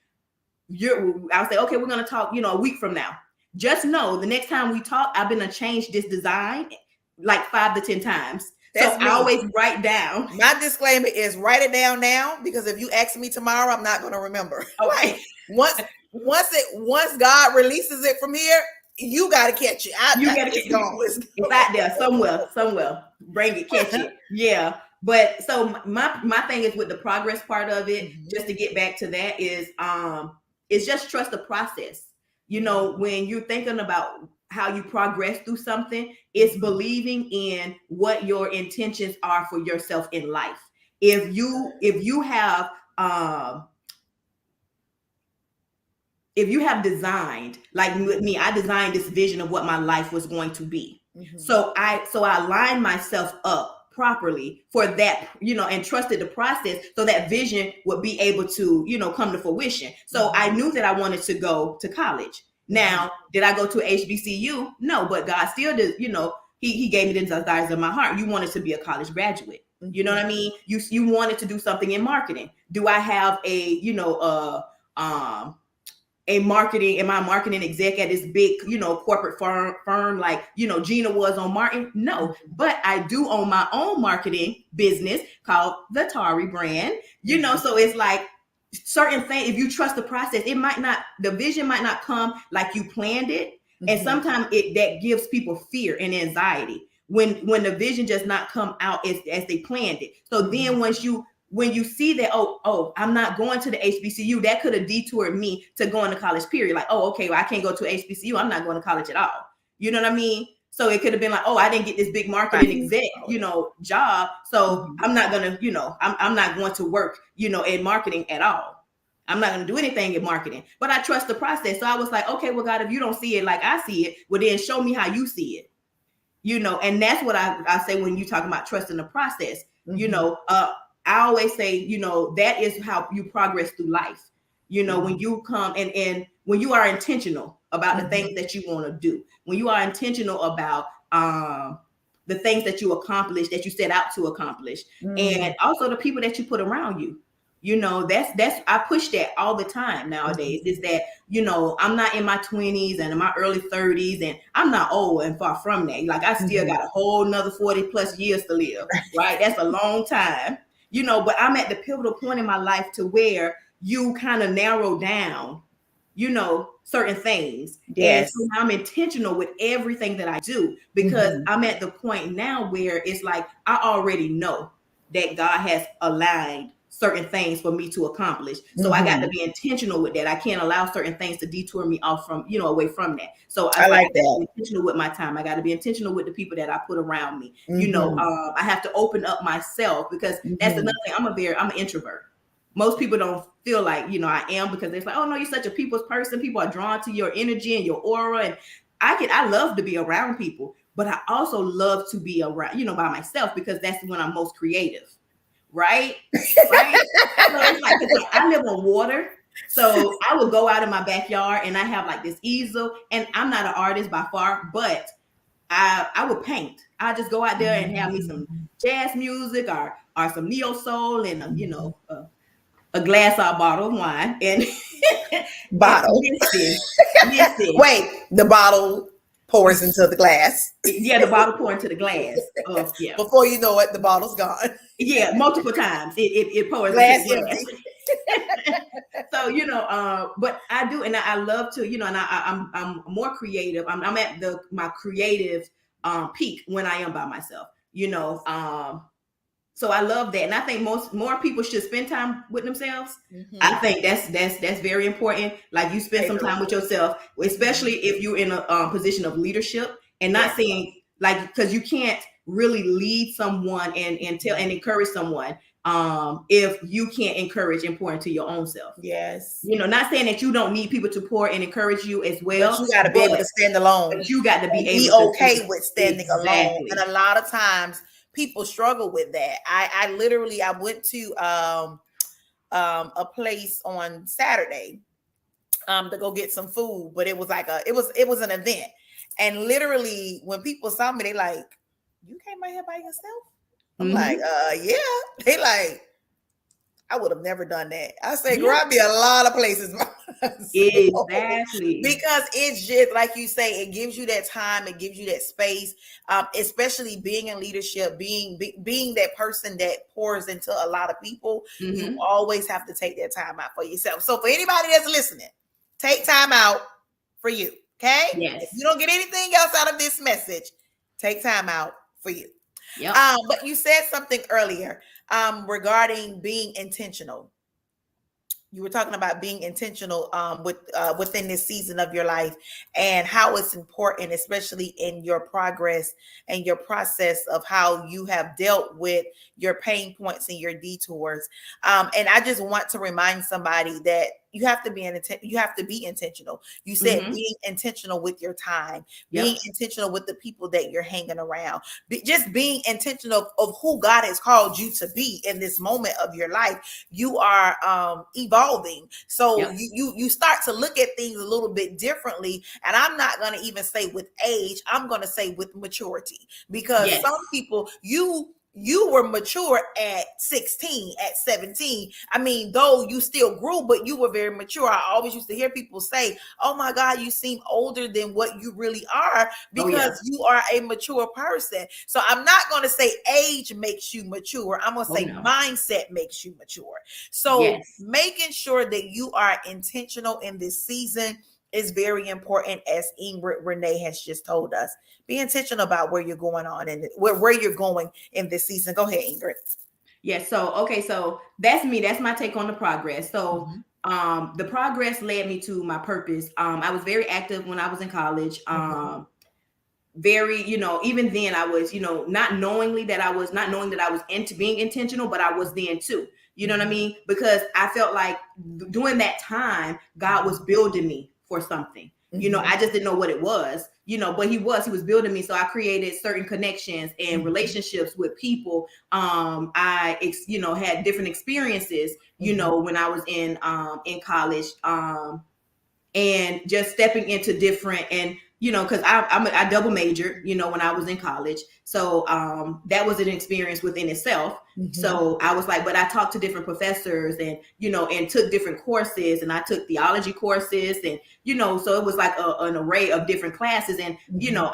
I would say, okay, we're going to talk, a week from now. Just know the next time we talk, I've been to change this design like 5 to 10 times. So I always write down. My disclaimer is write it down now, because if you ask me tomorrow, I'm not going to remember. Okay. Once God releases it from here, you got to catch it. It's out there somewhere. Bring it, catch it. Yeah. But so my thing is with the progress part of it, just to get back to that, is just trust the process. When you're thinking about how you progress through something, it's believing in what your intentions are for yourself in life. If you have designed, like with me, I designed this vision of what my life was going to be. So I lined myself up properly for that, and trusted the process, so that vision would be able to, come to fruition. So I knew that I wanted to go to college. Now, did I go to HBCU? No, but God still did, he gave me the desires of my heart. You wanted to be a college graduate. You know what I mean? You wanted to do something in marketing. Do I have am I a marketing exec at this big, corporate firm like, Gina was on Martin? No, but I do own my own marketing business called the Tari brand, so it's like certain things, if you trust the process, the vision might not come like you planned it. And sometimes that gives people fear and anxiety when the vision does not come out as they planned it. So then when you see that, oh, I'm not going to the HBCU, that could have detoured me to going to college, period. Like, oh, okay, well, I can't go to HBCU. I'm not going to college at all. You know what I mean? So it could have been like, oh, I didn't get this big marketing exec, job. So I'm not going to, I'm not going to work, in marketing at all. I'm not going to do anything in marketing, but I trust the process. So I was like, okay, well, God, if you don't see it like I see it, well, then show me how you see it, and that's what I say when you talk about trusting the process, I always say, that is how you progress through life. When you come and when you are intentional about the things that you want to do, when you are intentional about the things that you accomplish, that you set out to accomplish, and also the people that you put around you. That's I push that all the time nowadays, is that, I'm not in my 20s and in my early 30s, and I'm not old and far from that. Like I still got a whole nother 40 plus years to live, right? That's a long time. But I'm at the pivotal point in my life to where you kind of narrow down, certain things. Yes. And so I'm intentional with everything that I do, because I'm at the point now where it's like, I already know that God has aligned certain things for me to accomplish. So I got to be intentional with that. I can't allow certain things to detour me off from, away from that. So I like got to that. be intentional with my time. I got to be intentional with the people that I put around me. Mm-hmm. I have to open up myself, because that's another thing. I'm an introvert. Most people don't feel like, I am, because they're like, oh no, you're such a people's person. People are drawn to your energy and your aura. And I love to be around people, but I also love to be around, by myself, because that's when I'm most creative. Right? Right? So it's like, because I live on water. So I will go out in my backyard and I have like this easel, and I'm not an artist by far, but I would paint. I just go out there and have me some jazz music or some neo soul and a glass or a bottle of wine and Bottle. listen. Wait, the bottle pours into the glass. Yeah, the bottle pour into the glass. Yeah. Before you know it, the bottle's gone. Yeah, multiple times it pours Glass into the glass. empty. So but I do, and I love to, and I'm more creative. I'm at my creative peak when I am by myself. So I love that, and I think more people should spend time with themselves. I think that's very important. Like, you spend some time with yourself, especially if you're in a position of leadership, and not saying, like, because you can't really lead someone and tell and encourage someone if you can't encourage and pour into your own self. Yes. Not saying that you don't need people to pour and encourage you as well. But you got to be able to stand alone. But you got to be able to okay with standing alone. And a lot of times people struggle with that. I literally went to a place on Saturday to go get some food, but it was like it was an event. And literally when people saw me, they like, you came out here by yourself? I'm like, yeah. They like, I would have never done that. I say, girl, I'd be a lot of places. Exactly. Because it's just like you say, it gives you that time, it gives you that space, especially being in leadership, being that person that pours into a lot of people. You always have to take that time out for yourself. So for anybody that's listening, take time out for you. Okay? Yes. If you don't get anything else out of this message, take time out for you. Yep. But you said something earlier regarding being intentional. You were talking about being intentional within this season of your life, and how it's important, especially in your progress and your process of how you have dealt with your pain points and your detours. And I just want to remind somebody that you have to be intentional. You said being intentional with your time, being intentional with the people that you're hanging around, just being intentional of who God has called you to be in this moment of your life. You are evolving. So you start to look at things a little bit differently. And I'm not going to even say with age, I'm going to say with maturity, because some people, you were mature at 16, at 17. I mean, though you still grew, but you were very mature. I always used to hear people say, oh my God, you seem older than what you really are, because you are a mature person. So I'm not going to say age makes you mature. I'm going to say mindset makes you mature. So making sure that you are intentional in this season is very important, as Ingrid Renee has just told us. Be intentional about where you're going on and where you're going in this season. Go ahead, Ingrid. Yeah. So that's me. That's my take on the progress. So the progress led me to my purpose. I was very active when I was in college. Very, even then I was, not knowing that I was into being intentional, but I was then too. You know what I mean? Because I felt like during that time, God was building me for something. I just didn't know what it was, but he was building me. So I created certain connections and relationships with people. I had different experiences, when I was in college, and just stepping into different, and because I double majored, when I was in college. So that was an experience within itself. So I was like, but I talked to different professors and, and took different courses, and I took theology courses, and, so it was like an array of different classes. And,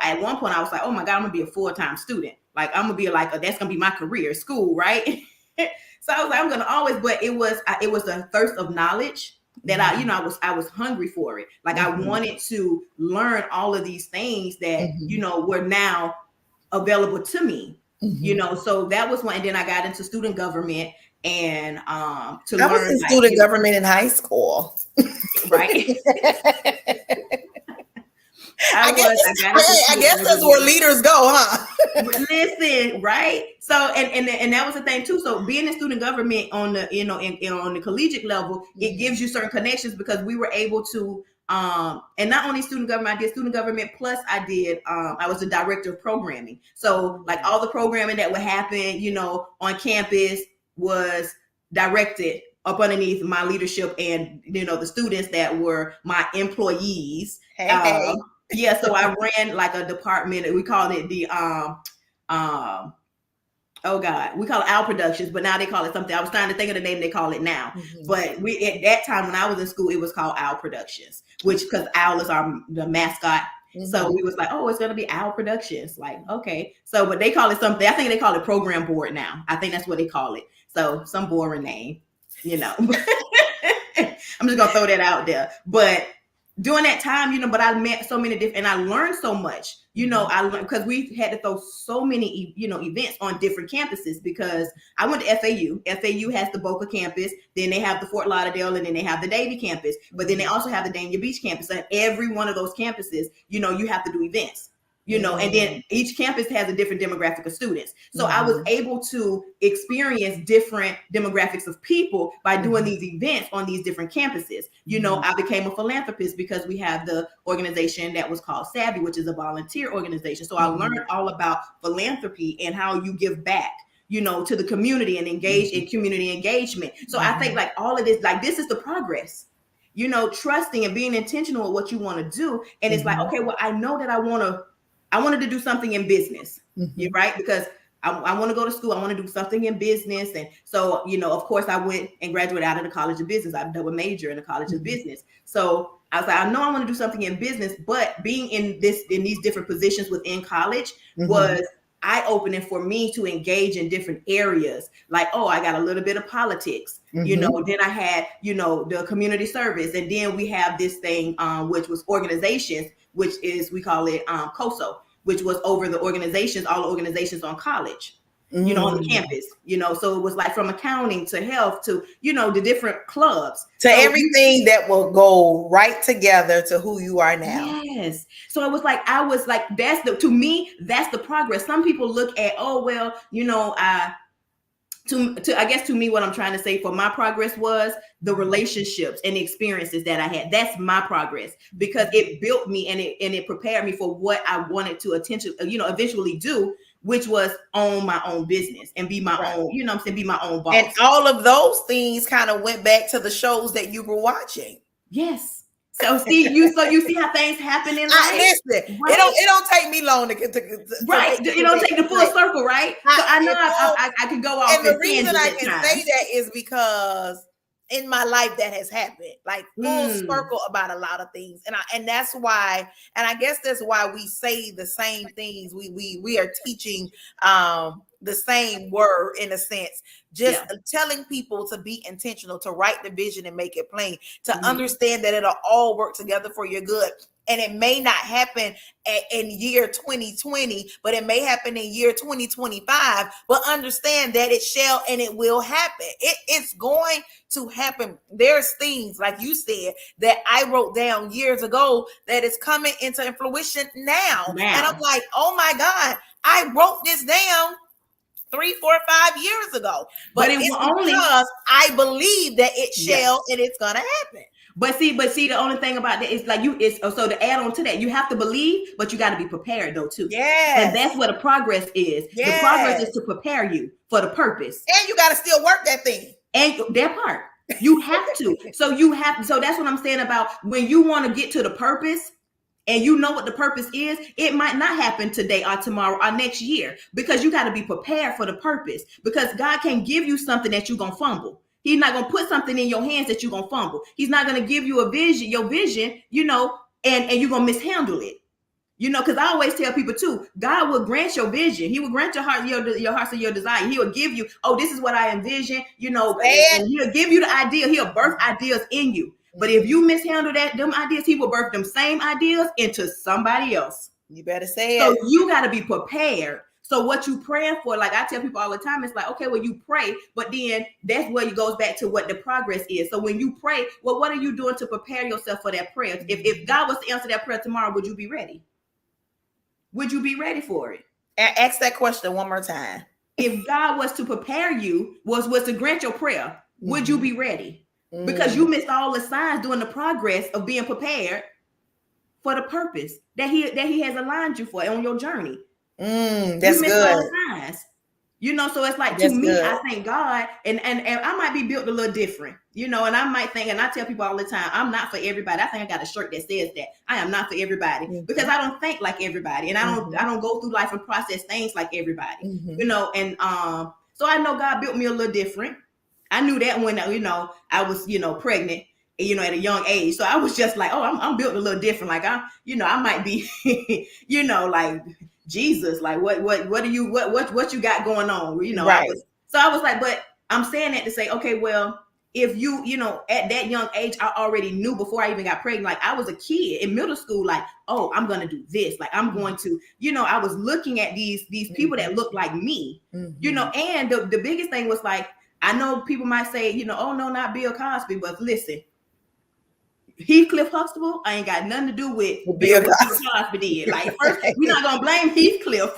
at one point I was like, oh my God, I'm gonna be a full-time student. Like, I'm gonna be like, that's gonna be my career, school, right? So I was like, I'm gonna always, but it was a thirst of knowledge that I was hungry for it. Like, I wanted to learn all of these things that, were now available to me, so that was one. And then I got into student government, and to I was learn, in like, student government in high school. right. I guess I got into I student guess that's where government. leaders go, huh? Listen, right? So, and that was the thing too. So, being in student government on the, on the collegiate level, it gives you certain connections, because we were able to, and not only student government, I did student government plus I was the director of programming. So, like, all the programming that would happen, on campus was directed up underneath my leadership, and the students that were my employees. Hey. Yeah, so I ran like a department. We called it the um oh God, we call it Owl Productions, but now they call it something. I was trying to think of the name they call it now. But we, at that time when I was in school, it was called Owl Productions, which, because Owl is the mascot. So we was like, oh, it's gonna be Owl Productions. Like, okay. So, but they call it something. I think they call it Program Board now. I think that's what they call it. So, some boring name, I'm just gonna throw that out there. But during that time, but I met so many different, and I learned so much. I learned, because we had to throw so many, events on different campuses, because I went to FAU. FAU has the Boca campus, then they have the Fort Lauderdale, and then they have the Davie campus, but then they also have the Dania Beach campus. And every one of those campuses, you have to do events. And then each campus has a different demographic of students. So I was able to experience different demographics of people by doing these events on these different campuses. I became a philanthropist because we have the organization that was called Savvy, which is a volunteer organization. So I learned all about philanthropy and how you give back, to the community, and engage in community engagement. So I think, like, all of this, like, this is the progress. Trusting and being intentional with what you want to do. And it's like, okay, well, I know that I wanted to do something in business, right? Because I want to go to school. I want to do something in business. And so, of course, I went and graduated out of the College of Business. I double major in the College of Business. So I was like, I know I want to do something in business, but being in these different positions within college was eye-opening for me to engage in different areas. Like, oh, I got a little bit of politics, then I had, the community service. And then we have this thing, which was organizations, which is, we call it COSO, which was over the organizations, all the organizations on college, on the campus, so it was like from accounting to health to, the different clubs. To everything that will go right together to who you are now. Yes. So it was like, to me, that's the progress. Some people look at, oh, well, I guess to me, what I'm trying to say for my progress was the relationships and the experiences that I had. That's my progress, because it built me and it prepared me for what I wanted to eventually do, which was own my own business and be my own, be my own boss. And all of those things kind of went back to the shows that you were watching. Yes. So you see how things happen in life. Listen, right? It don't take me long to get to right. It don't take the full circle, right? So I know I could go off. And the reason I can say that is because in my life that has happened, like full circle about a lot of things, and that's why, and I guess that's why we say the same things. We are teaching the same word, in a sense, just telling people to be intentional, to write the vision and make it plain, to understand that it'll all work together for your good. And it may not happen in year 2020, but it may happen in year 2025. But understand that it shall and it will happen. It's going to happen. There's things, like you said, that I wrote down years ago that is coming into fruition now. And I'm like, oh my God, I wrote this down 3, 4, 5 years ago. But it's only because I believe that it shall and it's gonna happen. But see, the only thing about that is, like, so to add on to that, you have to believe, but you got to be prepared though too. Yes. And that's what the progress is. Yes. The progress is to prepare you for the purpose. And you got to still work that thing. And that part. You have to. So that's what I'm saying about when you want to get to the purpose, and you know what the purpose is, it might not happen today or tomorrow or next year, because you got to be prepared for the purpose, because God can't give you something that you're going to fumble. He's not going to put something in your hands that you're going to fumble. He's not going to give you your vision, and you're going to mishandle it. Because I always tell people too, God will grant your vision. He will grant your heart, your hearts and your desire. He will give you, oh, this is what I envision, and he'll give you the idea. He'll birth ideas in you. But if you mishandle them ideas, he will birth them same ideas into somebody else. You better say it. So you got to be prepared So what you praying for, like I tell people all the time, it's like, okay, well, you pray, but then that's where it goes back to what the progress is. So when you pray, well, what are you doing to prepare yourself for that prayer? If God was to answer that prayer tomorrow, would you be ready? Would you be ready for it? Ask that question one more time. If God was to prepare you, was to grant your prayer, would you be ready? Because you missed all the signs during the progress of being prepared for the purpose that he has aligned you for on your journey. That's you missed good. all the signs. You know, so it's like, That's to me, good. I thank God, and I might be built a little different, you know, and I might think, and I tell people all the time, I'm not for everybody. I think I got a shirt that says that I am not for everybody, because I don't think like everybody, and I don't go through life and process things like everybody, you know, and so I know God built me a little different. I knew that when, you know, I was, you know, pregnant, you know, at a young age. So I was just like, oh, I'm built a little different. Like you know, I might be, you know, like Jesus, like what do you, what you got going on? You know, right. I was like, but I'm saying that to say, okay, well, if you know, at that young age, I already knew before I even got pregnant, like I was a kid in middle school, like, oh, I'm going to do this. Like, I'm going to, you know, I was looking at these people that look like me, you know, and the biggest thing was like, I know people might say, you know, oh no, not Bill Cosby, but listen, Heathcliff Huxtable, I ain't got nothing to do with Bill Cosby did. Like, first, we're not gonna blame Heathcliff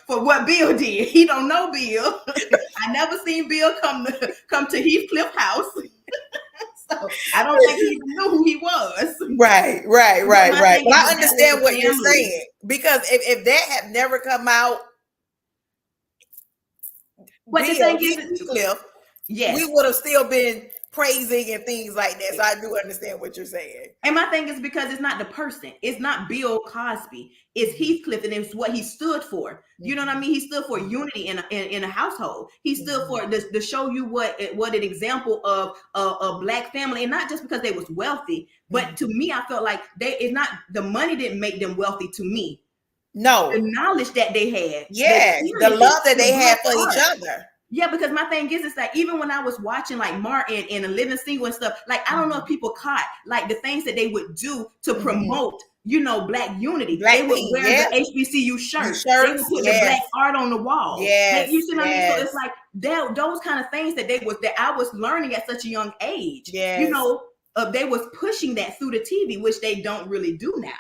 for what Bill did. He don't know Bill. I never seen Bill come to Heathcliff house. So I don't think he even knew who he was. Right. But I understand what you're saying, because if that had never come out, but the thing is, Heathcliff, yes, we would have still been praising and things like that. So I do understand what you're saying. And my thing is, because it's not the person, it's not Bill Cosby, it's Heathcliff, and it's what he stood for. You know what I mean? He stood for unity in a household. He stood for this to show you what an example of a black family, and not just because they was wealthy, but to me, I felt like it's not the money didn't make them wealthy. To me, no, the knowledge that they had, yes, the love that they had for each other. Yeah, because my thing is, it's like, even when I was watching like Martin and A Living Single and stuff, like, I don't know if people caught like the things that they would do to promote, you know, black unity. They would wear the HBCU shirts. They would put the black art on the wall. Like, you see what I mean? So it's like those kind of things that I was learning at such a young age. You know, they was pushing that through the TV, which they don't really do now.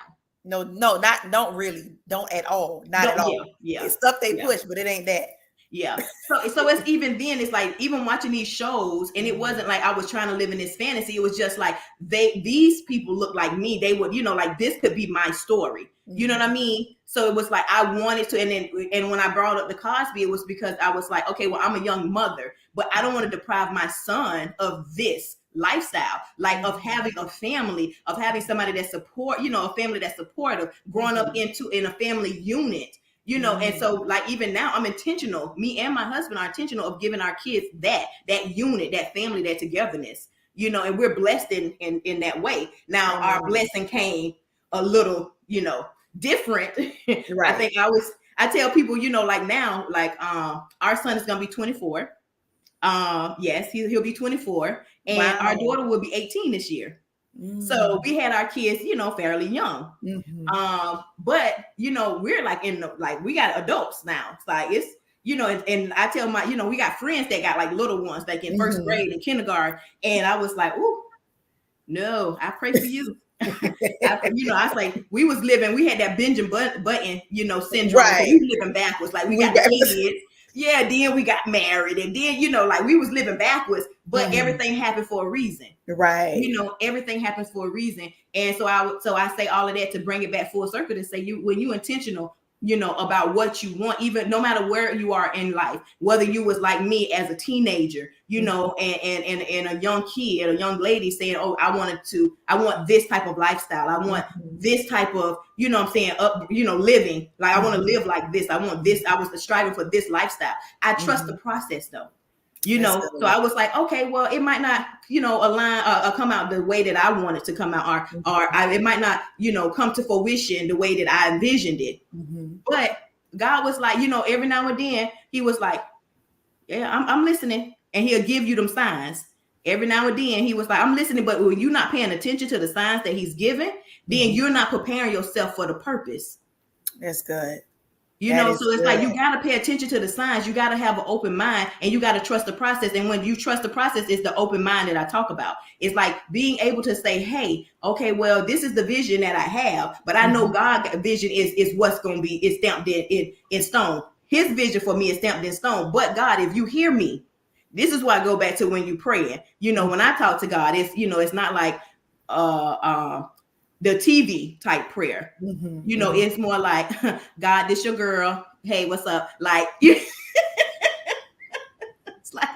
No, don't at all. Not at all. Yeah. It's stuff they push, but it ain't that. Yeah. So it's even then, it's like, even watching these shows, and it wasn't like I was trying to live in this fantasy. It was just like these people look like me. They would, you know, like, this could be my story. You know what I mean? So it was like I wanted to, and when I brought up the Cosby, it was because I was like, okay, well, I'm a young mother, but I don't want to deprive my son of this lifestyle, like of having a family, of having somebody that support, you know, a family that's supportive, growing up in a family unit. You know, and so like even now I'm intentional. Me and my husband are intentional of giving our kids that unit, that family, that togetherness. You know, and we're blessed in that way. Now our blessing came a little, you know, different. Right. I tell people, you know, like now, like our son is gonna be 24. Yes, he'll be 24, and our daughter will be 18 this year. So we had our kids, you know, fairly young. But you know, we're like we got adults now. It's like, it's, you know, and I tell my, you know, we got friends that got like little ones, like in first grade and kindergarten. And I was like, ooh, no, I pray for you. You know, I was like, we had that Benjamin Button, you know, syndrome. Right. So we living backwards. Like, we got kids. Yeah, then we got married, and then, you know, like, we was living backwards, but everything happened for a reason. Right. You know, everything happens for a reason. And so I say all of that to bring it back full circle to say, when you intentional, you know, about what you want, even no matter where you are in life, whether you was like me as a teenager, you know, and a young kid, a young lady saying, oh, I want this type of lifestyle. I want this type of, you know what I'm saying, you know, living. Like, I want to live like this. I want this. I was striving for this lifestyle. I trust the process though. You know, so I was like, okay, well, it might not, you know, align or come out the way that I want it to come out, it might not, you know, come to fruition the way that I envisioned it. But God was like, you know, every now and then he was like, yeah, I'm listening, and he'll give you them signs. Every now and then he was like, I'm listening, but when you're not paying attention to the signs that he's giving, then you're not preparing yourself for the purpose. That's good. You That know, is so it's like good. you got to pay attention to the signs. You got to have an open mind and you got to trust the process. And when you trust the process, it's the open mind that I talk about. It's like being able to say, hey, okay, well, this is the vision that I have, but I know God's vision is what's going to be, is stamped in stone. His vision for me is stamped in stone. But God, if you hear me, this is why I go back to when you praying. You know, when I talk to God, it's, you know, it's not like the TV type prayer. You know, it's more like, God, this your girl. Hey, what's up? Like, it's like,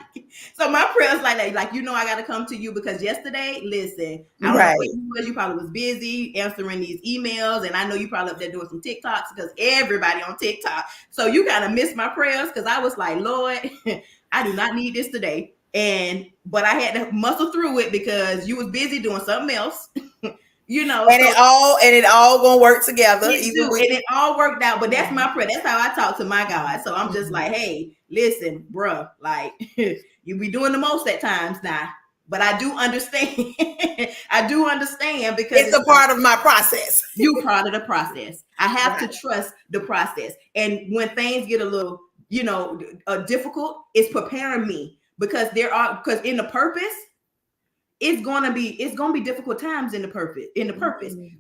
so my prayers like that. Like, you know, I got to come to you because yesterday, listen, I don't know Right. where you was. You probably was busy answering these emails. And I know you probably up there doing some TikToks because everybody on TikTok. So you kind of missed my prayers because I was like, Lord, I do not need this today. But I had to muscle through it because you was busy doing something else. You know, And it all gonna work together, it even do, with. and it all worked out. But that's my prayer. That's how I talk to my God. So I'm just like, hey, listen, bruh, like you be doing the most at times now. But I do understand. I do understand because It's it's a like part of my process. you part of the process. I have Right. to trust the process. And when things get a little, you know, difficult, it's preparing me because because in the purpose, it's gonna be difficult times in the purpose,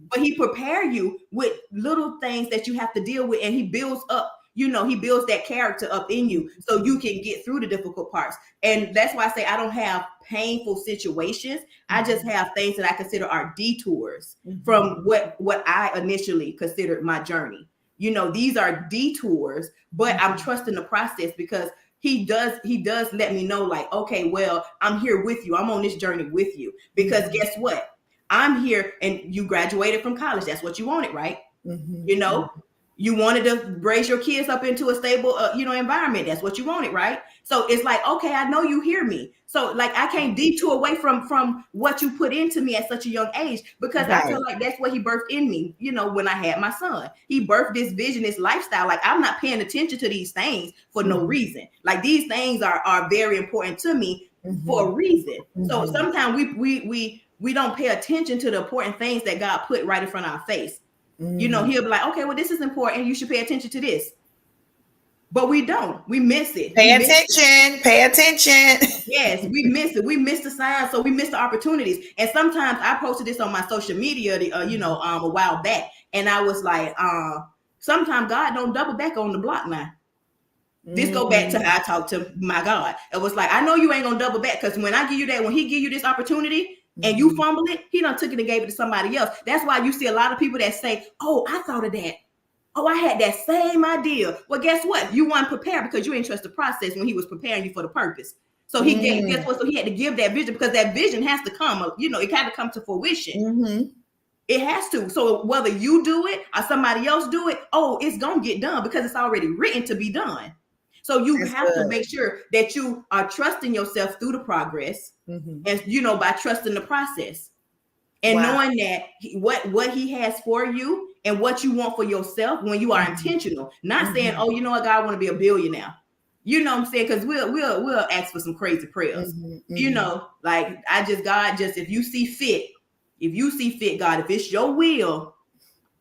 but he prepare you with little things that you have to deal with, and he builds up, you know, he builds that character up in you so you can get through the difficult parts. And that's why I say I don't have painful situations. I just have things that I consider are detours from what I initially considered my journey. You know, these are detours, but I'm trusting the process because he does let me know, like, okay, well, I'm here with you. I'm on this journey with you because guess what? I'm here, and you graduated from college. That's what you wanted, right? You know, you wanted to raise your kids up into a stable, you know, environment. That's what you wanted, right? So it's like, okay, I know you hear me. So like, I can't detour away from what you put into me at such a young age because I Right. feel like that's what he birthed in me. You know, when I had my son, he birthed this vision, this lifestyle. Like I'm not paying attention to these things for no reason. Like these things are very important to me for a reason. So sometimes we don't pay attention to the important things that God put right in front of our face. You know, he'll be like, okay, well, this is important. You should pay attention to this. But we don't. We miss it. We Pay miss it. attention. Pay attention. Yes, we miss it. We miss the signs, so we miss the opportunities. And sometimes I posted this on my social media, you know, a while back, and I was like, sometimes God don't double back on the block now. This go back to how I talk to my God. It was like, I know you ain't gonna double back because when I give you that, when he give you this opportunity and you fumble it, he done took it and gave it to somebody else. That's why you see a lot of people that say, oh, I thought of that. Oh, I had that same idea. Well, guess what? You weren't prepared because you didn't trust the process when he was preparing you for the purpose. So he gave, guess what? So he had to give that vision because that vision has to come, you know, it had to come to fruition. It has to. So whether you do it or somebody else do it, oh, it's gonna get done because it's already written to be done. So you That's have to good. make sure that you are trusting yourself through the progress, and you know, by trusting the process and Wow. knowing that what he has for you and what you want for yourself when you are intentional. Not saying, oh, you know what, God, I want to be a billionaire. You know what I'm saying? Because we'll ask for some crazy prayers. You know, like God, just if you see fit, God, if it's your will,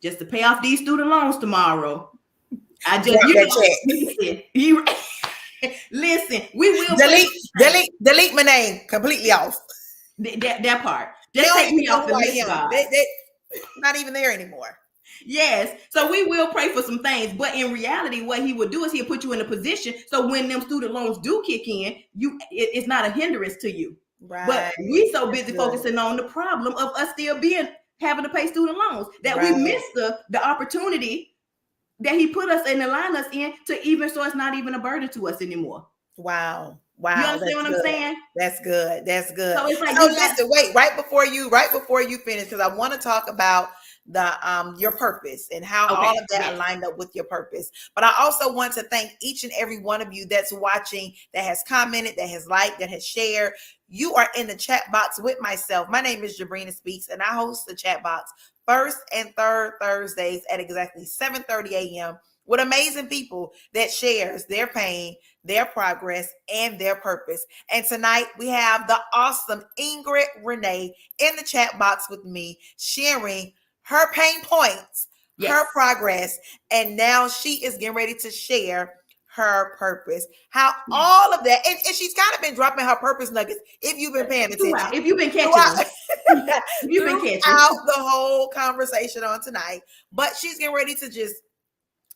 just to pay off these student loans tomorrow. I just, Drop you that know, check. listen, we will pray Delete, for the saints. delete my name completely off. That part. They Just don't take even me know off who the I list, am. God. They not even there anymore. Yes. So we will pray for some things, but in reality, what he would do is he'll put you in a position so when them student loans do kick in, it's not a hindrance to you. But Right. we so That's busy good. focusing on the problem of us still having to pay student loans that we Right. miss the opportunity that he put us and align us in to even so it's not even a burden to us anymore. Wow. You Wow. understand That's what I'm good. saying? That's good. That's good. So it's like So you got listen, wait, right before you finish, because I want to talk about the your purpose and how all okay. of that Yes. aligned up with your purpose. But I also want to thank each and every one of you that's watching, that has commented, that has liked, that has shared. You are in the chat box with myself. My name is Jabrina Speaks, and I host the chat box first and third Thursdays at exactly 7:30 a.m. with amazing people that shares their pain, their progress, and their purpose. And tonight we have the awesome Ingrid Renee in the chat box with me, sharing her pain points her Yes. progress, and now she is getting ready to share her purpose. How Yes. all of that, and she's kind of been dropping her purpose nuggets if you've been paying Throughout, attention. if you've been catching Throughout, them, if you've been catching, throughout the whole conversation on tonight. But she's getting ready to just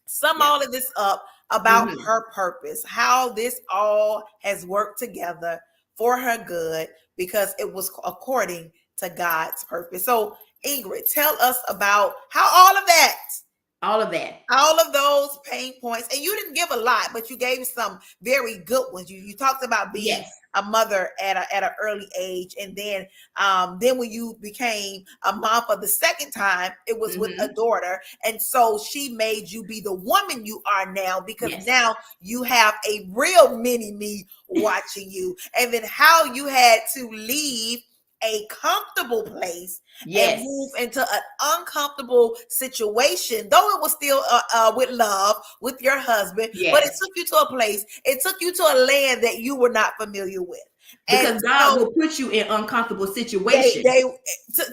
sum yeah. all of this up about Mm-hmm. her purpose, how this all has worked together for her good because it was according to God's purpose. So, Ingrid, tell us about how All of that. all of those pain points, and you didn't give a lot, but you gave some very good ones. You talked about being Yes. a mother at an early age, and then when you became a mom for the second time, it was with a Mm-hmm. daughter, and so she made you be the woman you are now because Yes. now you have a real mini me watching you, and then how you had to leave a comfortable place and Yes. move into an uncomfortable situation, though it was still with love with your husband, but it Yes. took you to a place, it took you to a land that you were not familiar with. And Because God so will put you in uncomfortable situations. they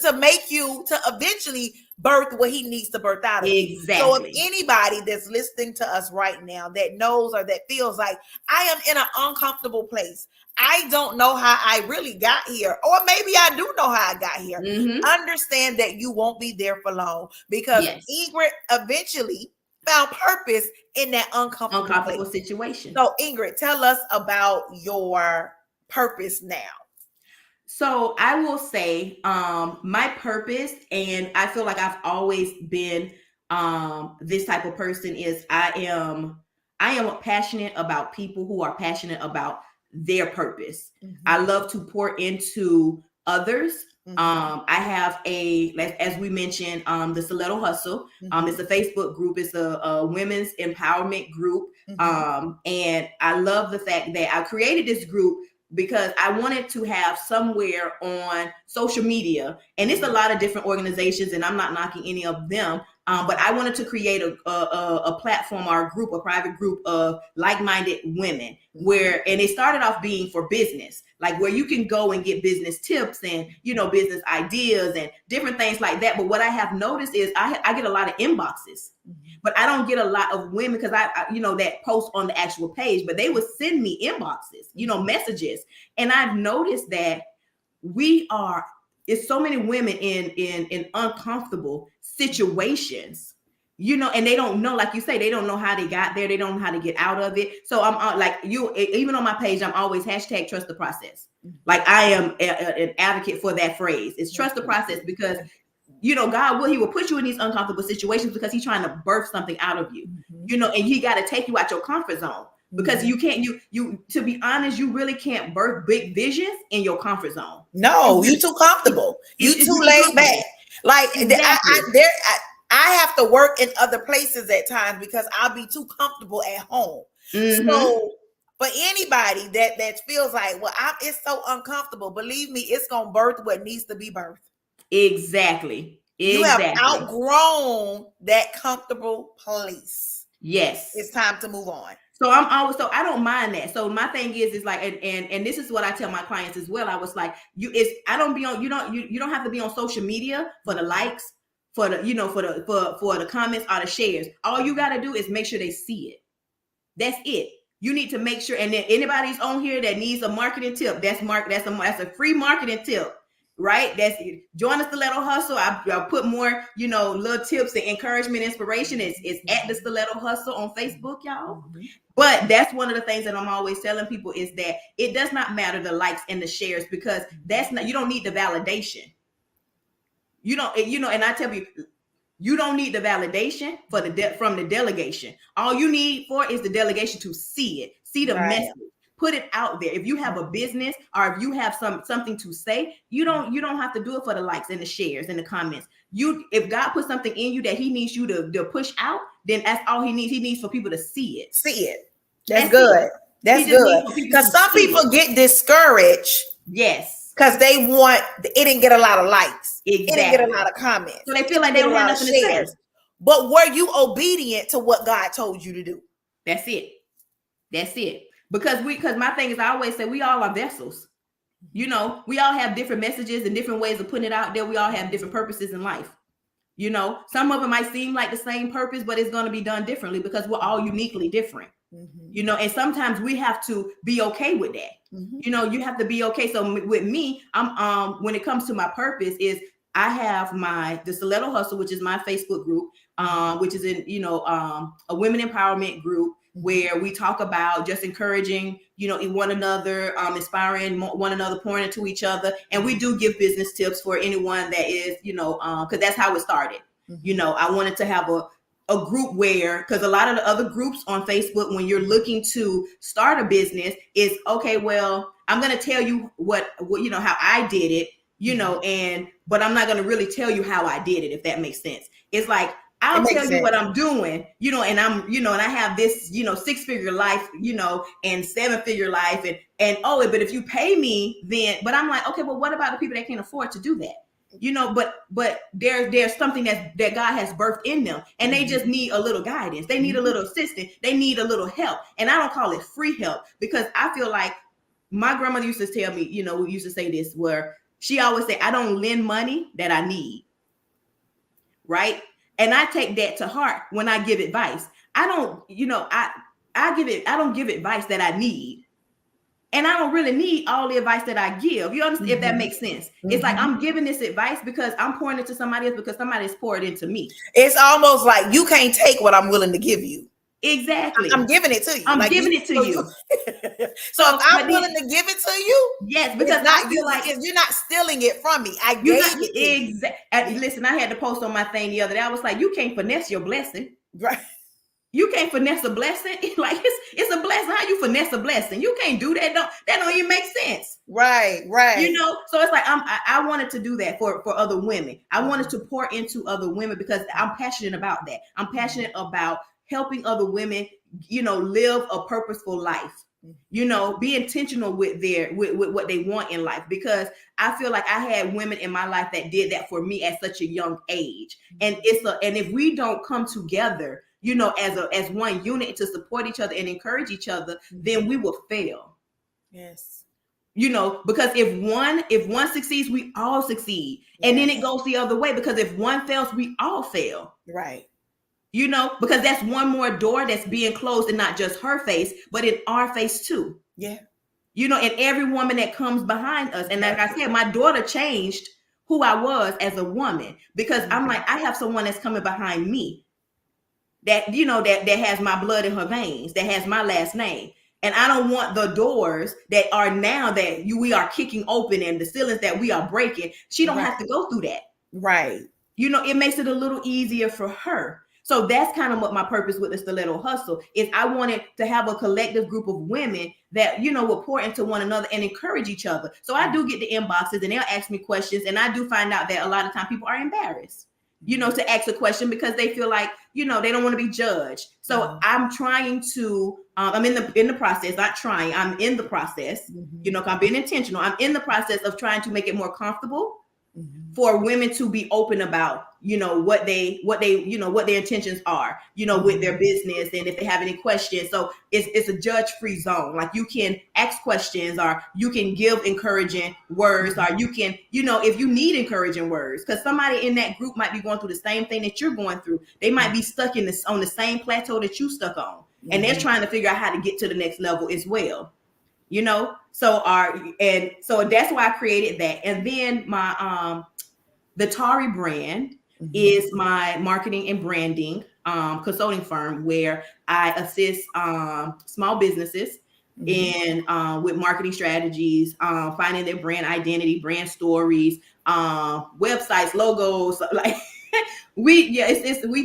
to make you to eventually birth what he needs to birth out of you. So if Exactly. anybody that's listening to us right now that knows or that feels like I am in an uncomfortable place, I don't know how I really got here, or maybe I do know how I got here, Mm-hmm. understand that you won't be there for long because Yes. Ingrid eventually found purpose in that uncomfortable Uncomfortable place. situation. So Ingrid, tell us about your purpose now. So I will say, my purpose, and I feel like I've always been this type of person, is I am passionate about people who are passionate about their purpose. I Mm-hmm. love to pour into others. Mm-hmm. I have as we mentioned, the Stiletto Hustle. Mm-hmm. It's a Facebook group. It's a women's empowerment group. Mm-hmm. And I love the fact that I created this group because I wanted to have somewhere on social media, and it's a lot of different organizations, and I'm not knocking any of them, but I wanted to create a platform or a group, a private group of like-minded women, where, and it started off being for business, like where you can go and get business tips and business ideas and different things like that. But what I have noticed is I get a lot of inboxes, but I don't get a lot of women, because I that post on the actual page, but they would send me inboxes, messages. And I've noticed that it's so many women in uncomfortable situations, and they don't know, like you say, they don't know how they got there. They don't know how to get out of it. So I'm like, even on my page, I'm always hashtag trust the process. Like I am an advocate for that phrase. It's trust the process, because God he will put you in these uncomfortable situations because he's trying to birth something out of you, and he got to take you out your comfort zone, because you can't, you to be honest, you really can't birth big visions in your comfort zone. No, you too comfortable. You It's too really laid back. comfortable. Like Exactly. I have to work in other places at times because I'll be too comfortable at home. Mm-hmm. So for anybody that feels like, well, it's so uncomfortable, believe me, it's gonna birth what needs to be birthed. Exactly. You have Exactly. outgrown that comfortable place. Yes. It's time to move on. So I don't mind that. So my thing is like, and this is what I tell my clients as well. I was like, I don't be on, you don't have to be on social media for the likes, for the, for the comments or the shares. All you got to do is make sure they see it. That's it. You need to make sure. And then anybody's on here that needs a marketing tip, that's a free marketing tip, right? That's it. Join the Stiletto Hustle. I'll put more, little tips and encouragement, inspiration. It's at the Stiletto Hustle on Facebook, y'all. But that's one of the things that I'm always telling people, is that it does not matter the likes and the shares, because you don't need the validation. And I tell you, you don't need the validation from the delegation. All you need for is the delegation to see it, see the message, put it out there. If you have a business, or if you have something to say, you don't have to do it for the likes and the shares and the comments. If God put something in you that he needs you to push out, then that's all he needs. He needs for people to see it. See it. That's good. good. That's He just needs good. for people Because to some see people it. get discouraged. Yes. Because it didn't get a lot of likes. Exactly. It didn't get a lot of comments. So they feel like they don't have nothing to say. But were you obedient to what God told you to do? That's it. That's it. Because my thing is, I always say we all are vessels. We all have different messages and different ways of putting it out there. We all have different purposes in life. You know, some of it might seem like the same purpose, but it's going to be done differently because we're all uniquely different. You know, and sometimes we have to be okay with that. You know, you have to be okay. So with me, I'm when it comes to my purpose is I have the Stiletto Hustle, which is my Facebook group, which is in, you know, a women empowerment group where we talk about just encouraging, you know, one another, inspiring one another, pouring into each other. And we do give business tips for anyone that is, you know, because that's how it started. You know, I wanted to have a group where, because a lot of the other groups on Facebook, when you're looking to start a business, is okay, well, I'm going to tell you what, you know, how I did it, you know, but I'm not going to really tell you how I did it, if that makes sense. It's like, I'll tell you what I'm doing, you know, and I'm, you know, and I have this, you know, 6-figure life, you know, and 7-figure life, and oh, but if you pay me, then, but I'm like, okay, well, what about the people that can't afford to do that? You know, but there's something that God has birthed in them, and they just need a little guidance. They need a little assistance. They need a little help. And I don't call it free help, because I feel like my grandmother used to tell me, you know, we used to say this, where she always said, I don't lend money that I need. Right. And I take that to heart when I give advice. I don't, you know, I don't give advice that I need. And I don't really need all the advice that I give. You understand? If that makes sense. It's like I'm giving this advice because I'm pouring it to somebody else, because somebody's poured into me. It's almost like you can't take what I'm willing to give you. Exactly. I'm giving it to you. I'm giving it to you. So if I'm willing to give it to you, yes, because I feel like you're not stealing it from me. I gave it to you. Exactly. Listen, I had to post on my thing the other day. I was like, you can't finesse your blessing. Right. You can't finesse a blessing. Like it's a blessing. How you finesse a blessing? You can't do that. That don't even make sense. Right. You know, so it's like I wanted to do that for other women. I wanted to pour into other women because I'm passionate about that. I'm passionate about helping other women, you know, live a purposeful life. You know, be intentional with what they want in life, because I feel like I had women in my life that did that for me at such a young age. And and if we don't come together, you know, as one unit to support each other and encourage each other, then we will fail. Yes. You know, because if one succeeds, we all succeed. Yes. And then it goes the other way, because if one fails, we all fail. Right. You know, because that's one more door that's being closed, and not just her face, but in our face too. Yeah. You know, and every woman that comes behind us. And like I said, my daughter changed who I was as a woman, because I'm like, I have someone that's coming behind me that, you know, that has my blood in her veins, that has my last name. And I don't want the doors that are now that we are kicking open and the ceilings that we are breaking. She don't have to go through that. Right. You know, it makes it a little easier for her. So that's kind of what my purpose with the Stiletto Hustle is. I wanted to have a collective group of women that, you know, will pour into one another and encourage each other. So I do get the inboxes and they'll ask me questions. And I do find out that a lot of times people are embarrassed, you know, to ask a question because they feel like, you know, they don't want to be judged. So I'm trying to, I'm in the process, not trying, I'm in the process, you know, I'm being intentional. I'm in the process of trying to make it more comfortable for women to be open about, you know, what they, you know, what their intentions are, you know, with their business, and if they have any questions. So it's a judge-free zone. Like, you can ask questions, or you can give encouraging words, or you can, you know, if you need encouraging words, because somebody in that group might be going through the same thing that you're going through. They might be stuck on the same plateau that you stuck on, and they're trying to figure out how to get to the next level as well. You know, so that's why I created that. And then my the Tari brand is my marketing and branding consulting firm, where I assist small businesses in with marketing strategies, finding their brand identity, brand stories, websites, logos, like we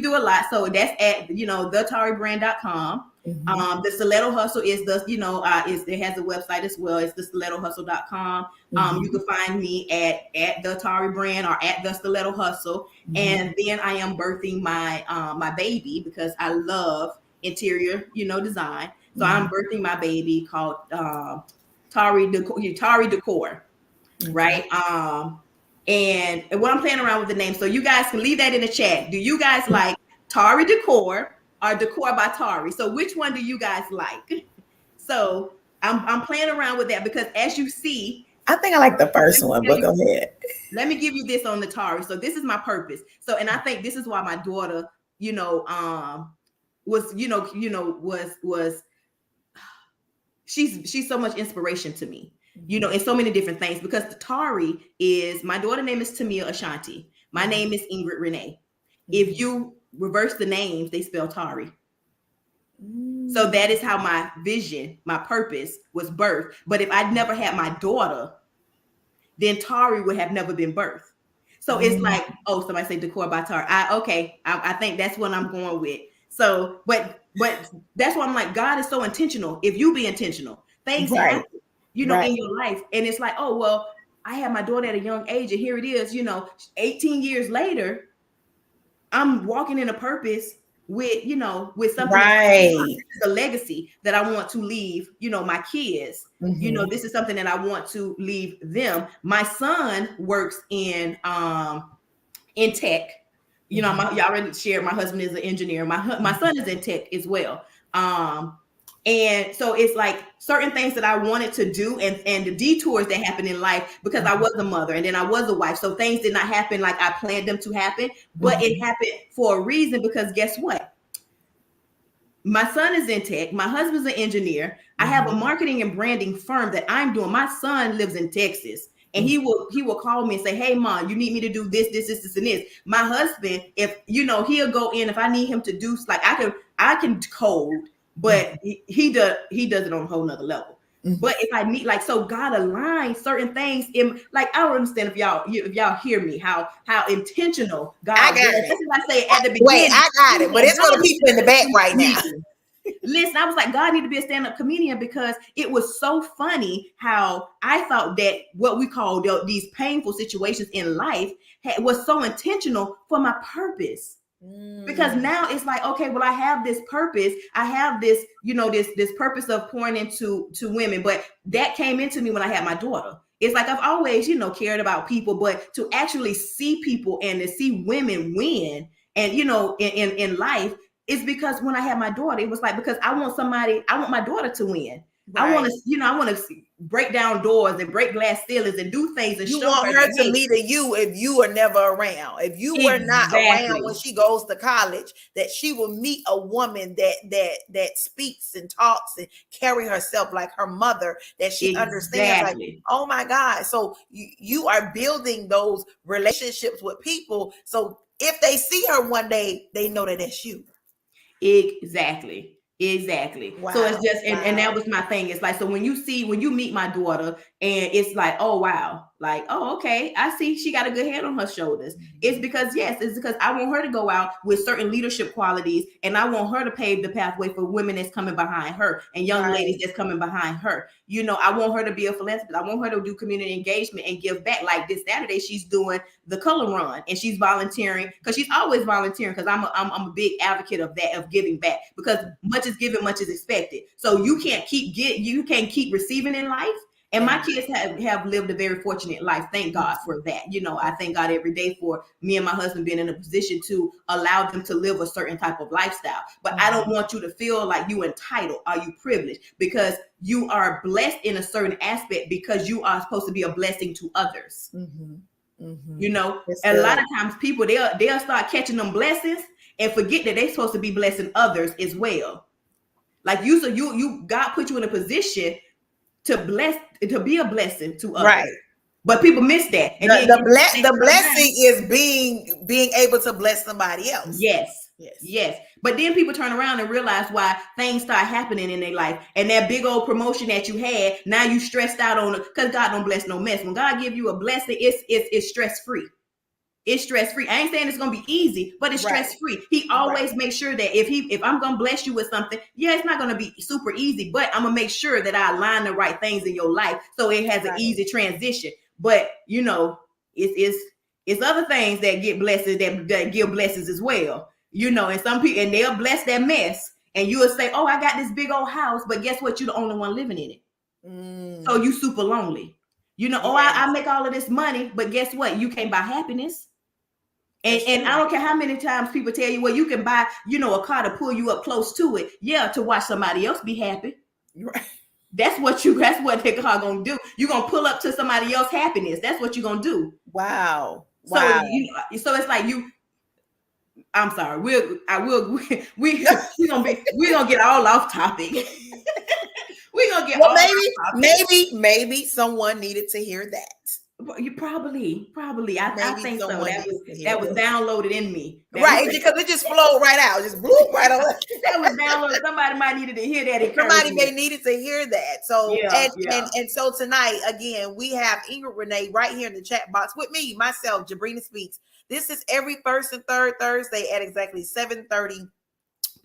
do a lot. So that's at, you know, thetaribrand.com. The Stiletto Hustle is the, you know, it has a website as well. It's the stilettohustle.com. You can find me at the Tari Brand or at the Stiletto Hustle. And then I am birthing my my baby, because I love interior, you know, design. So I'm birthing my baby called Tari Decor, right? And what I'm playing around with the name, so you guys can leave that in the chat. Do you guys like Tari Decor or Decor by Tari? So which one do you guys like? So I'm playing around with that, because as you see, I think I like the first one, but go ahead. Let me give you this on the Tari. So this is my purpose. So, and I think this is why my daughter, was, she's so much inspiration to me, in so many different things, because the Tari is, my daughter name is Tamia Ashanti. My name is Ingrid Renee. If you reverse the names, they spell Tari. So that is how my vision, my purpose was birthed. But if I'd never had my daughter, then Tari would have never been birthed. So it's like, oh, somebody say decor by Tari. I think that's what I'm going with. So, but that's why I'm like, God is so intentional. If you be intentional, things happen, in your life. And it's like, oh, well, I had my daughter at a young age, and here it is, 18 years later, I'm walking in a purpose with something, the legacy that I want to leave, my kids. This is something that I want to leave them. My son works in tech. Y'all already shared, my husband is an engineer. My son is in tech as well. And so it's like certain things that I wanted to do, and the detours that happened in life, because I was a mother and then I was a wife. So things did not happen like I planned them to happen, but it happened for a reason, because guess what? My son is in tech. My husband's an engineer. I have a marketing and branding firm that I'm doing. My son lives in Texas. And he will call me and say, "Hey, Mom, you need me to do this, and this." My husband, if he'll go in if I need him to do, like, I can code, but he does it on a whole nother level. But if I need, like, so God aligns certain things in, like, I don't understand if y'all hear me, how intentional God is. That's what I say at the beginning. Wait, I got it, but it's for the people in the back right now. Listen, I was like, God need to be a stand-up comedian, because it was so funny how I thought that what we call these painful situations in life was so intentional for my purpose. Because now it's like, okay, well, I have this purpose. I have this, this purpose of pouring into women, but that came into me when I had my daughter. It's like I've always, cared about people, but to actually see people and to see women win, and in life, is because when I had my daughter, it was like, because I want my daughter to win. Right. I want to break down doors and break glass ceilings and do things. And you want her to meet you if you are never around. If you were not around when she goes to college, that she will meet a woman that speaks and talks and carry herself like her mother, that she understands, like, oh my God. So you are building those relationships with people. So if they see her one day, they know that that's you. Exactly. Wow. So it's just, and that was my thing. It's like, so when you meet my daughter, and it's like, oh, wow. Like, oh, okay, I see she got a good head on her shoulders. It's because I want her to go out with certain leadership qualities, and I want her to pave the pathway for women that's coming behind her and young ladies that's coming behind her. I want her to be a philanthropist. I want her to do community engagement and give back. Like this Saturday, she's doing the color run, and she's volunteering, because she's always volunteering, because I'm a big advocate of that, of giving back, because much is given, much is expected. So you can't keep receiving in life. And my kids have lived a very fortunate life. Thank God for that. I thank God every day for me and my husband being in a position to allow them to live a certain type of lifestyle. But I don't want you to feel like you entitled or you privileged, because you are blessed in a certain aspect, because you are supposed to be a blessing to others. A lot of times people, they'll start catching them blessings and forget that they're supposed to be blessing others as well. Like God put you in a position to be a blessing to others. Right. But people miss that. And the blessing is being able to bless somebody else. Yes. But then people turn around and realize why things start happening in their life. And that big old promotion that you had, now you stressed out on it, because God don't bless no mess. When God give you a blessing, it's stress-free. It's stress-free. I ain't saying it's gonna be easy, but it's stress-free. He always makes sure that if I'm gonna bless you with something, it's not gonna be super easy, but I'm gonna make sure that I align the right things in your life so it has an easy transition. But it's other things that get blessings that give blessings as well. And some people, and they'll bless that mess, and you will say, "Oh, I got this big old house," but guess what? You're the only one living in it. So you super lonely. I make all of this money, but guess what? You can't buy happiness. And I don't care how many times people tell you, well, you can buy, a car to pull you up close to it. Yeah, to watch somebody else be happy. Right. That's what they're gonna do. You're gonna pull up to somebody else's happiness. That's what you're gonna do. Wow. So Wow. so it's like you. I'm sorry. We're gonna get all off topic. We're gonna get Well, all off topic. maybe someone needed to hear that. You probably. I Maybe think so. someone needed to hear That was that. downloaded in me. Right, because it just flowed right out, just blew right on. That was downloaded. Somebody might needed to hear that Somebody may encouragement. needed to hear that. So Yeah. and so tonight again we have Ingrid Renee right here in the chat box with me, myself, Jabrina Speaks. This is every first and third Thursday at exactly 7:30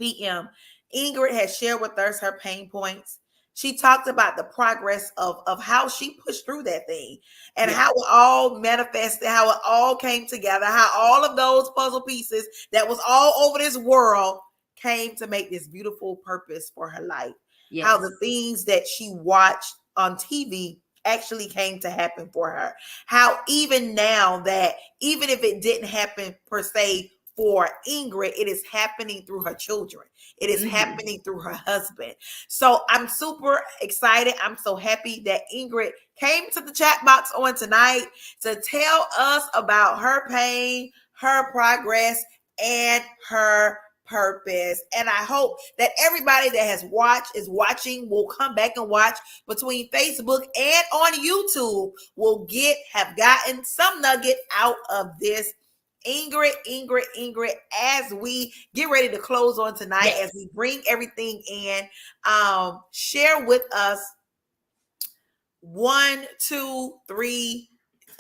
p.m. Ingrid has shared with us her pain points. She talked about the progress of how she pushed through that thing and how it all manifested, how it all came together, how all of those puzzle pieces that was all over this world came to make this beautiful purpose for her life. Yes. How the things that she watched on TV actually came to happen for her. How even now that even if it didn't happen per se for Ingrid, it is happening through her children. It is happening through her husband. So I'm super excited. I'm so happy that Ingrid came to the chat box on tonight to tell us about her pain, her progress, and her purpose. And I hope that everybody that has watched is watching will come back and watch between Facebook and on YouTube will have gotten some nugget out of this. Ingrid, as we get ready to close on tonight, as we bring everything in, share with us 1, 2, 3,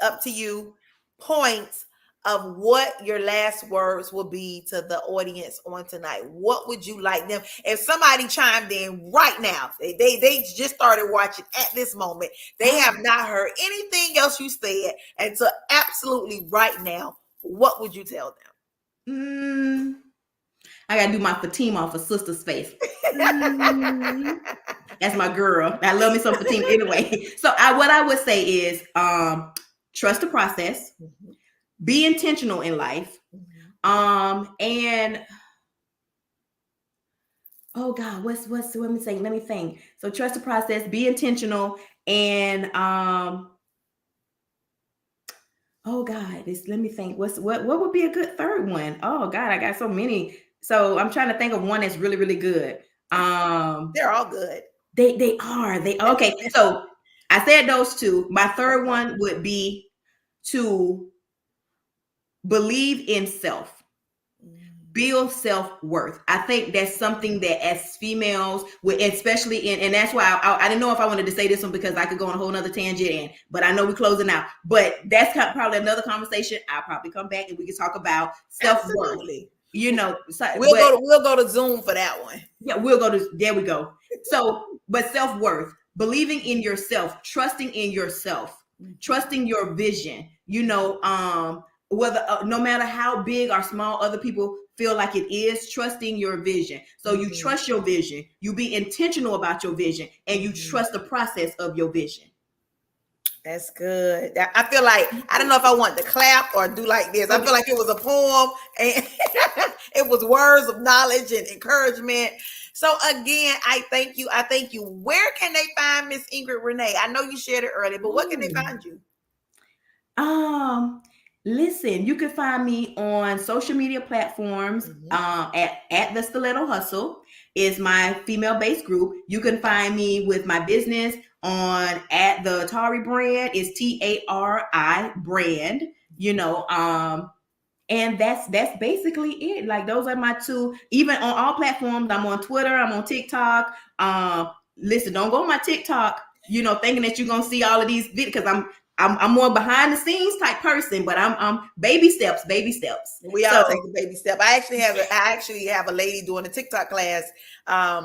up to you, points of what your last words will be to the audience on tonight. What would you like them? If somebody chimed in right now, they just started watching at this moment, they have not heard anything else you said, and so absolutely right now, what would you tell them? I gotta do my Fatima for sister's face. That's my girl. I love me some Fatima anyway. So what I would say is trust the process, be intentional in life, and oh God, what's let me think. So trust the process, be intentional, and oh God, let me think. What would be a good third one? Oh God, I got so many. So I'm trying to think of one that's really, really good. They're all good. They are. Okay. So I said those two. My third one would be to believe in self. Build self-worth. I think that's something that as females, especially and that's why I didn't know if I wanted to say this one because I could go on a whole nother tangent, but I know we're closing out. But that's probably another conversation. I'll probably come back and we can talk about self-worth. Absolutely. So, we'll go to Zoom for that one. Yeah, there we go. So, but self-worth, believing in yourself, trusting in yourself, trusting your vision, whether no matter how big or small other people feel like it is, trusting your vision. So you trust your vision, you be intentional about your vision, and you trust the process of your vision. That's good. I feel like, I don't know if I want to clap or do like this. I feel like it was a poem and it was words of knowledge and encouragement. So again, I thank you. Where can they find Miss Ingrid Renee? I know you shared it earlier, but where can they find you? Listen, you can find me on social media platforms. At the Stiletto Hustle is my female-based group. You can find me with my business on at the Tari brand is TARI brand. And that's basically it. Like those are my two. Even on all platforms, I'm on Twitter, I'm on TikTok. Listen, don't go on my TikTok, thinking that you're gonna see all of these videos because I'm more behind the scenes type person, but I'm baby steps. We all take the baby step. I actually have a lady doing a TikTok class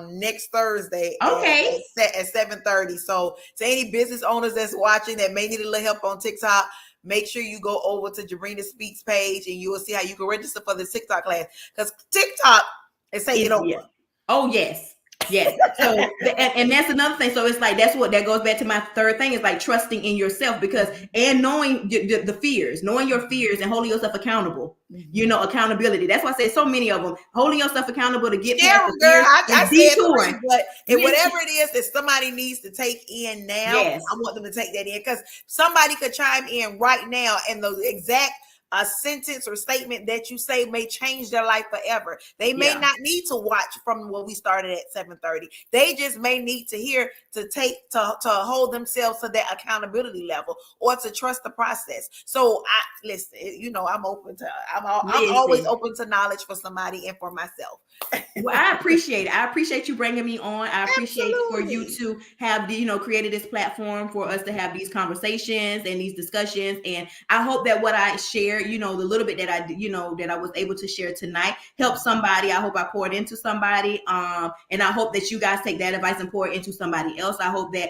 next Thursday at 7:30. So to any business owners that's watching that may need a little help on TikTok, make sure you go over to Jabrina Speaks page and you will see how you can register for the TikTok class. Because TikTok is taking over. Oh yes. Yes. So, and that's another thing. So it's like, that's what, that goes back to my third thing, is like trusting in yourself, because, and knowing the fears, knowing your fears and holding yourself accountable, accountability. That's why I say so many of them, holding yourself accountable to get past the Girl, fears I and said three, detouring. but if whatever it is that somebody needs to take in now, Yes. I want them to take that in, because somebody could chime in right now and the exact a sentence or statement that you say may change their life forever. They may not need to watch from when we started at 7:30. They just may need to hear to hold themselves to that accountability level, or to trust the process. So I listen, I'm open to I'm always open to knowledge for somebody and for myself. Well, I appreciate it. I appreciate you bringing me on. I appreciate for you to have created this platform for us to have these conversations and these discussions. And I hope that what I shared, the little bit that that I was able to share tonight, help somebody. I hope I poured into somebody. And I hope that you guys take that advice and pour it into somebody else. I hope that,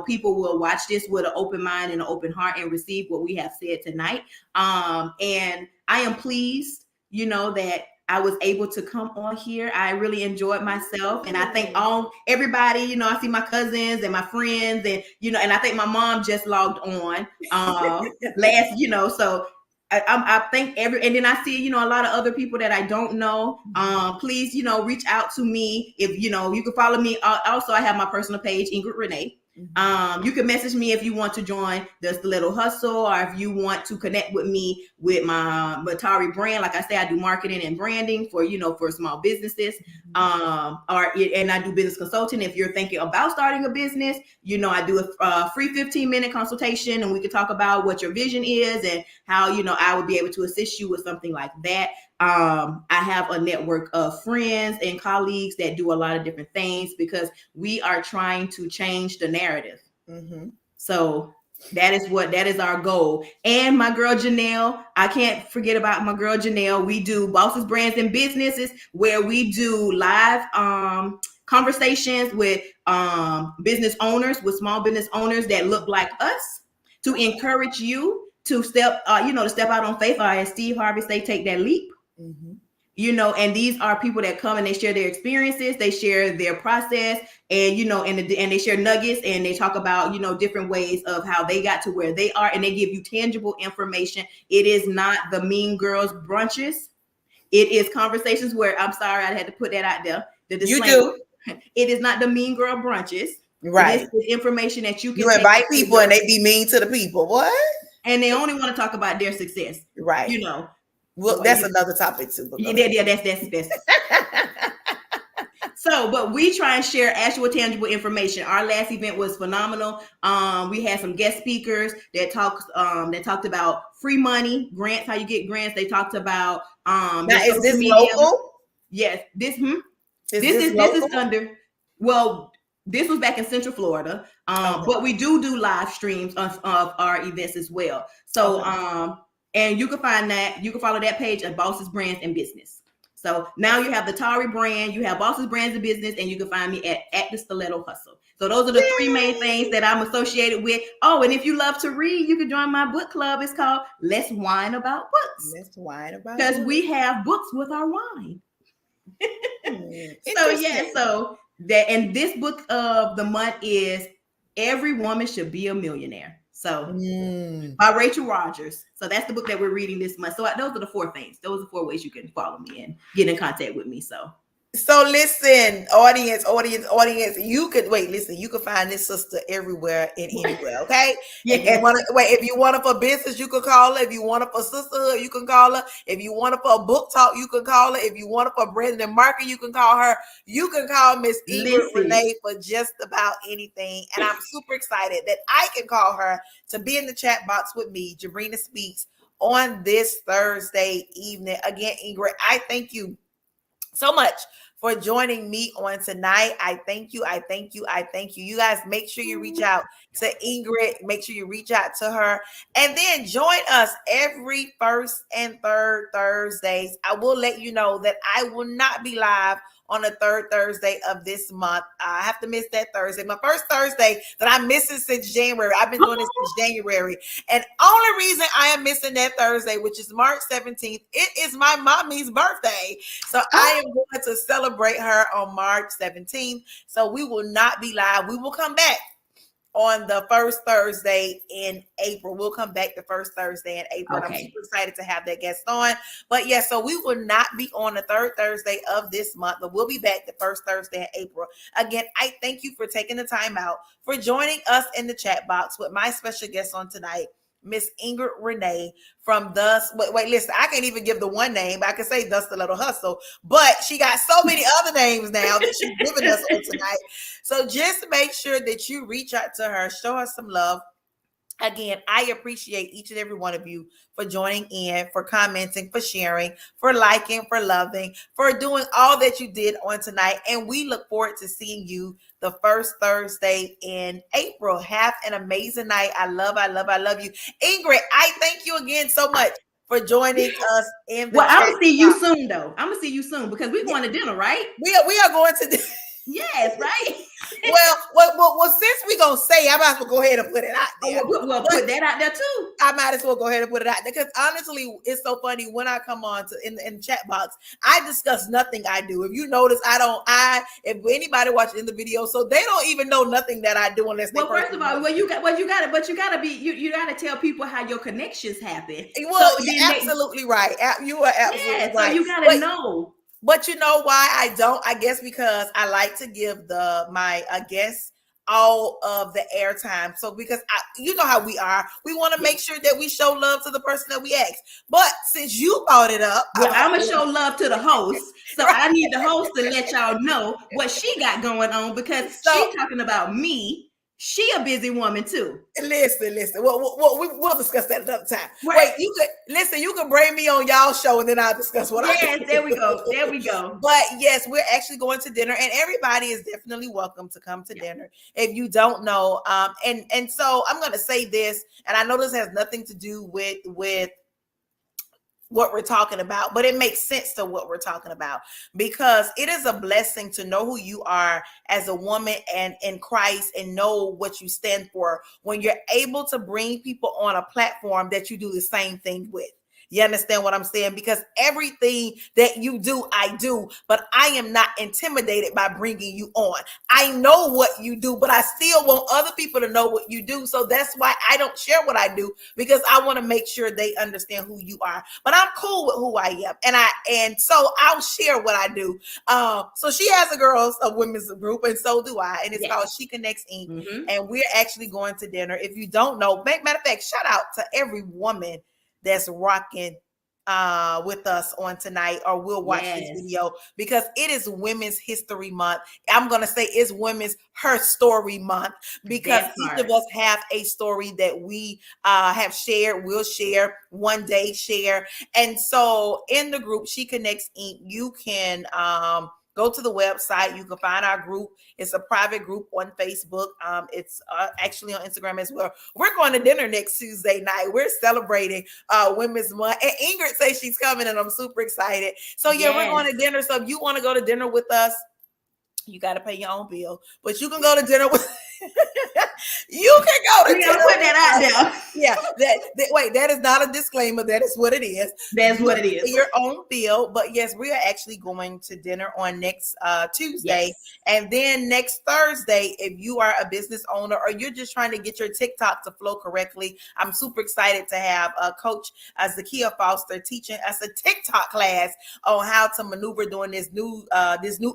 people will watch this with an open mind and an open heart and receive what we have said tonight. And I am pleased, that I was able to come on here. I really enjoyed myself. And I thank everybody, I see my cousins and my friends, and, and I think my mom just logged on so I thank and then I see, a lot of other people that I don't know. Please, reach out to me. If, you can follow me. Also, I have my personal page, Ingrid Renee. You can message me if you want to join the Stiletto Hustle, or if you want to connect with me with my Matari brand. Like I say, I do marketing and branding for, for small businesses. And I do business consulting. If you're thinking about starting a business, I do a free 15-minute consultation, and we can talk about what your vision is and how, I would be able to assist you with something like that. I have a network of friends and colleagues that do a lot of different things, because we are trying to change the narrative. So that is our goal. And my girl Janelle, I can't forget about my girl Janelle. We do Bosses, Brands, and Businesses, where we do live conversations with business owners, with small business owners that look like us, to encourage you to step out on faith, or as Steve Harvey say, take that leap. And these are people that come and they share their experiences, they share their process, and and they share nuggets, and they talk about different ways of how they got to where they are, and they give you tangible information. It is not the Mean Girls brunches. It is conversations where, I'm sorry, I had to put that out there. The disclaimer. You do. It is not the Mean Girl brunches. Right. It is information that you can. You invite people and they be mean to the people. What? And they only want to talk about their success. Right. Well, that's another topic too. Yeah, that's. So, but we try and share actual tangible information. Our last event was phenomenal. We had some guest speakers that talked about free money, grants, how you get grants. They talked about now, is this media. Local? Yes, this is under. Well, this was back in Central Florida, but we do live streams of our events as well. So, and you can follow that page at Bosses, Brands, and Business. So now you have the Tari brand, you have Bosses, Brands, and Business, and you can find me at the Stiletto Hustle. So those are the three main things that I'm associated with. Oh, and if you love to read, you can join my book club. It's called Let's Wine About Books. Let's Wine About Books. Because we have books with our wine. So and this book of the month is Every Woman Should Be a Millionaire. So by Rachel Rogers. So that's the book that we're reading this month. So those are the four things. Those are 4 ways you can follow me and get in contact with me. So listen, audience, you could you can find this sister everywhere and anywhere. Okay. If you want her for business, you can call her. If you want her for sisterhood, you can call her. If you want her for a book talk, you can call her. If you want her for branding and marketing, you can call her. You can call Miss Ingrid Renee for just about anything. And I'm super excited that I can call her to be in the chat box with me, Jabrina Speaks, on this Thursday evening. Again, Ingrid, I thank you so much for joining me on tonight. I thank you. You guys, make sure you reach out to Ingrid. Make sure you reach out to her. And then join us every first and third Thursdays. I will let you know that I will not be live on the third Thursday of this month. I have to miss that Thursday. My first Thursday that I'm missing since January. I've been doing this since January. And only reason I am missing that Thursday, which is March 17th, it is my mommy's birthday. So I am going to celebrate her on March 17th. So we will not be live. We will come back on the first Thursday in April. We'll come back the first Thursday in April. Okay. And I'm super excited to have that guest on. But yeah, so we will not be on the third Thursday of this month, but we'll be back the first Thursday in April. Again, I thank you for taking the time out for joining us in the chat box with my special guest on tonight, Miss Ingrid Renee from listen, I can't even give the one name. I can say Thus the Little Hustle, but she got so many other names now that she's giving us on tonight. So just make sure that you reach out to her, show her some love. Again, I appreciate each and every one of you for joining in, for commenting, for sharing, for liking, for loving, for doing all that you did on tonight. And we look forward to seeing you the first Thursday in April. Have an amazing night. I love you. Ingrid, I thank you again so much for joining us in the I'm going to see you soon, though. I'm going to see you soon because we're going to dinner, right? We are going to dinner. Yes, right. well, since we're going to say, I might as well go ahead and put it out there. Well, put that out there too. I might as well go ahead and put it out there because honestly, it's so funny when I come on in the chat box, I discuss nothing I do. If you notice, if anybody watching the video, so they don't even know nothing that I do unless they first of all, you got to tell people how your connections happen. Well, so you're absolutely right. You are absolutely right. So you got to know. But you know why I don't? I guess because I like to give my guests all of the airtime. So because you know how we are, we want to make sure that we show love to the person that we ask. But since you brought it up, I'm gonna show love to the host. So right. I need the host to let y'all know what she got going on because she's talking about me. She a busy woman too. Listen. We'll discuss that another time. Right. Wait, you can bring me on y'all show and then I'll discuss what I do. There we go. But yes, we're actually going to dinner and everybody is definitely welcome to come to dinner if you don't know. And so I'm gonna say this, and I know this has nothing to do with what we're talking about, but it makes sense to what we're talking about because it is a blessing to know who you are as a woman and in Christ and know what you stand for when you're able to bring people on a platform that you do the same thing with. You understand what I'm saying? Because everything that you do, I do, but I am not intimidated by bringing you on. I know what you do, but I still want other people to know what you do. So that's why I don't share what I do because I want to make sure they understand who you are. But I'm cool with who I am. And so I'll share what I do. So she has a women's group, and so do I. And it's called She Connects Inc. Mm-hmm. And we're actually going to dinner. If you don't know, matter of fact, shout out to every woman that's rocking with us on tonight or will watch this video because it is Women's History Month. I'm going to say it's Women's Her Story Month because each of us have a story that we have shared, will share, one day share. And so in the group, She Connects Inc., you can go to the website. You can find our group. It's a private group on Facebook. It's actually on Instagram as well. We're going to dinner next Tuesday night. We're celebrating Women's Month. And Ingrid says she's coming, and I'm super excited. So, we're going to dinner. So if you want to go to dinner with us, you got to pay your own bill. But you can go to dinner with... You can go to dinner. Put that out there. Yeah. That is not a disclaimer. That is what it is. That's what it is. Your own bill. But yes, we are actually going to dinner on next Tuesday. Yes. And then next Thursday, if you are a business owner or you're just trying to get your TikTok to flow correctly, I'm super excited to have Coach Zakia Foster teaching us a TikTok class on how to maneuver during this new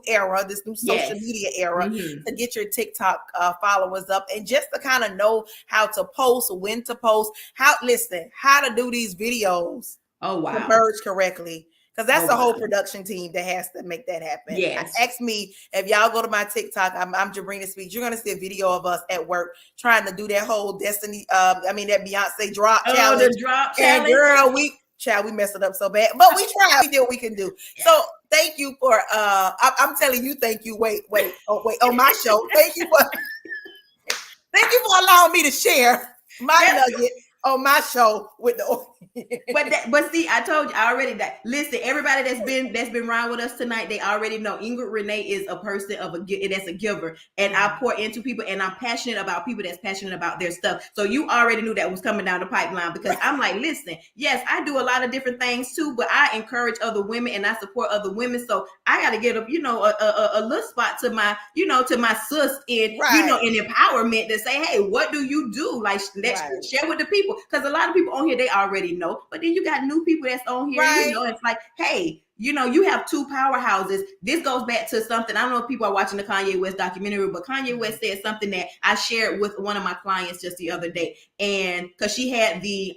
era, this new social media era, to get your TikTok followers up and just to kind of know how to post, when to post, how to do these videos converge correctly. Because that's a whole production team that has to make that happen. Yes. Ask me if y'all go to my TikTok. I'm Jabrina Speaks. You're gonna see a video of us at work trying to do that whole Destiny. That Beyonce drop challenge. The drop challenge. And girl, we messed it up so bad, but we tried. We did what we can do. Yeah. So thank you for. I'm telling you, thank you. Wait. On my show, thank you for allowing me to share my nugget on my show with the. But see, I told you already that. Listen, everybody that's been around with us tonight, they already know Ingrid Renee is a person that's a giver, and I pour into people, and I'm passionate about people that's passionate about their stuff. So you already knew that was coming down the pipeline, because I'm like, listen, yes, I do a lot of different things too, but I encourage other women and I support other women. So I got to get a little spot to my to my sis in in empowerment to say, hey, what do you do? Like, let's share with the people, because a lot of people on here, they already know, but then you got new people that's on here, it's like, hey, you have two powerhouses. This goes back to something, I don't know if people are watching the Kanye West documentary, but Kanye West said something that I shared with one of my clients just the other day, and because she had the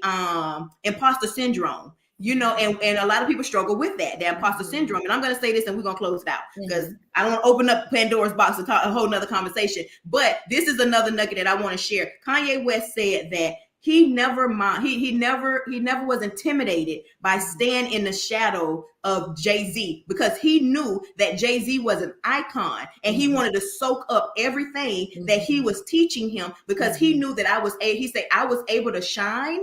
imposter syndrome, and a lot of people struggle with that, the imposter syndrome. And I'm going to say this and we're going to close it out, because I don't want to open up Pandora's box and talk a whole nother conversation, but this is another nugget that I want to share. Kanye West said that he never was intimidated by staying in the shadow of Jay-Z, because he knew that Jay-Z was an icon, and he wanted to soak up everything that he was teaching him, because he knew that I was able to shine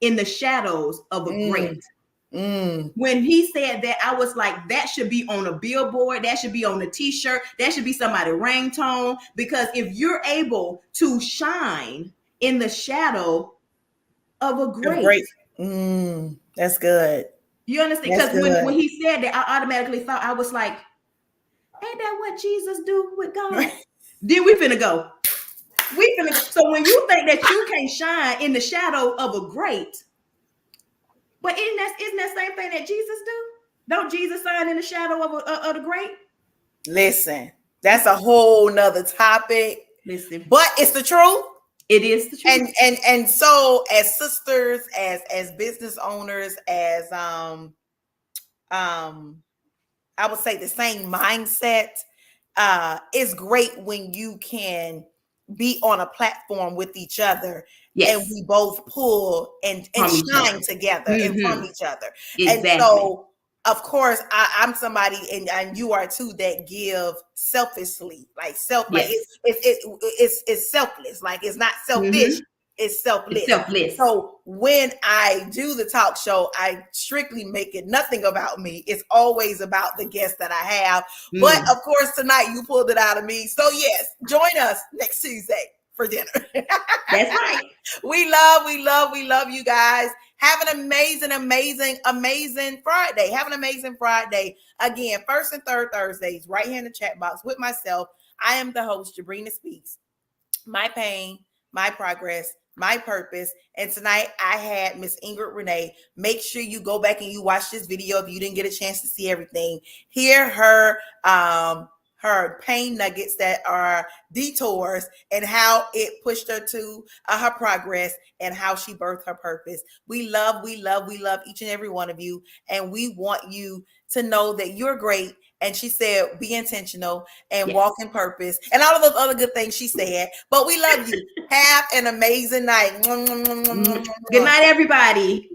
in the shadows of a great. When he said that, I was like, that should be on a billboard, that should be on a t-shirt, that should be somebody's ringtone, because if you're able to shine in the shadow of a great. That's good. You understand? Because when he said that, I automatically thought, I was like, ain't that what Jesus do with God? Then we finna go. So when you think that you can't shine in the shadow of a great, but isn't that same thing that Jesus do? Don't Jesus shine in the shadow of the great? Listen, that's a whole nother topic. Listen, but it's the truth. It is the truth. And so, as sisters, as business owners, as I would say the same mindset, it's great when you can be on a platform with each other, and we both pull and shine together and from each other. Exactly. And so, of course, I'm somebody, and you are too, that give selfishly, like it's selfless, like it's not selfish. It's selfless. So when I do the talk show, I strictly make it nothing about me. It's always about the guests that I have. But of course, tonight you pulled it out of me. So yes, join us next Tuesday for dinner. That's right. We love you guys. Have an amazing Friday. Have an amazing Friday. Again, first and third Thursdays, right here in the chat box with myself. I am the host, Jabrina Speaks. My pain, my progress, my purpose. And tonight I had Miss Ingrid Renee. Make sure you go back and you watch this video if you didn't get a chance to see everything. Hear her pain nuggets that are detours, and how it pushed her to her progress, and how she birthed her purpose. We love each and every one of you, and we want you to know that you're great. And she said, be intentional and walk in purpose, and all of those other good things she said. But we love you. Have an amazing night. Good night, everybody.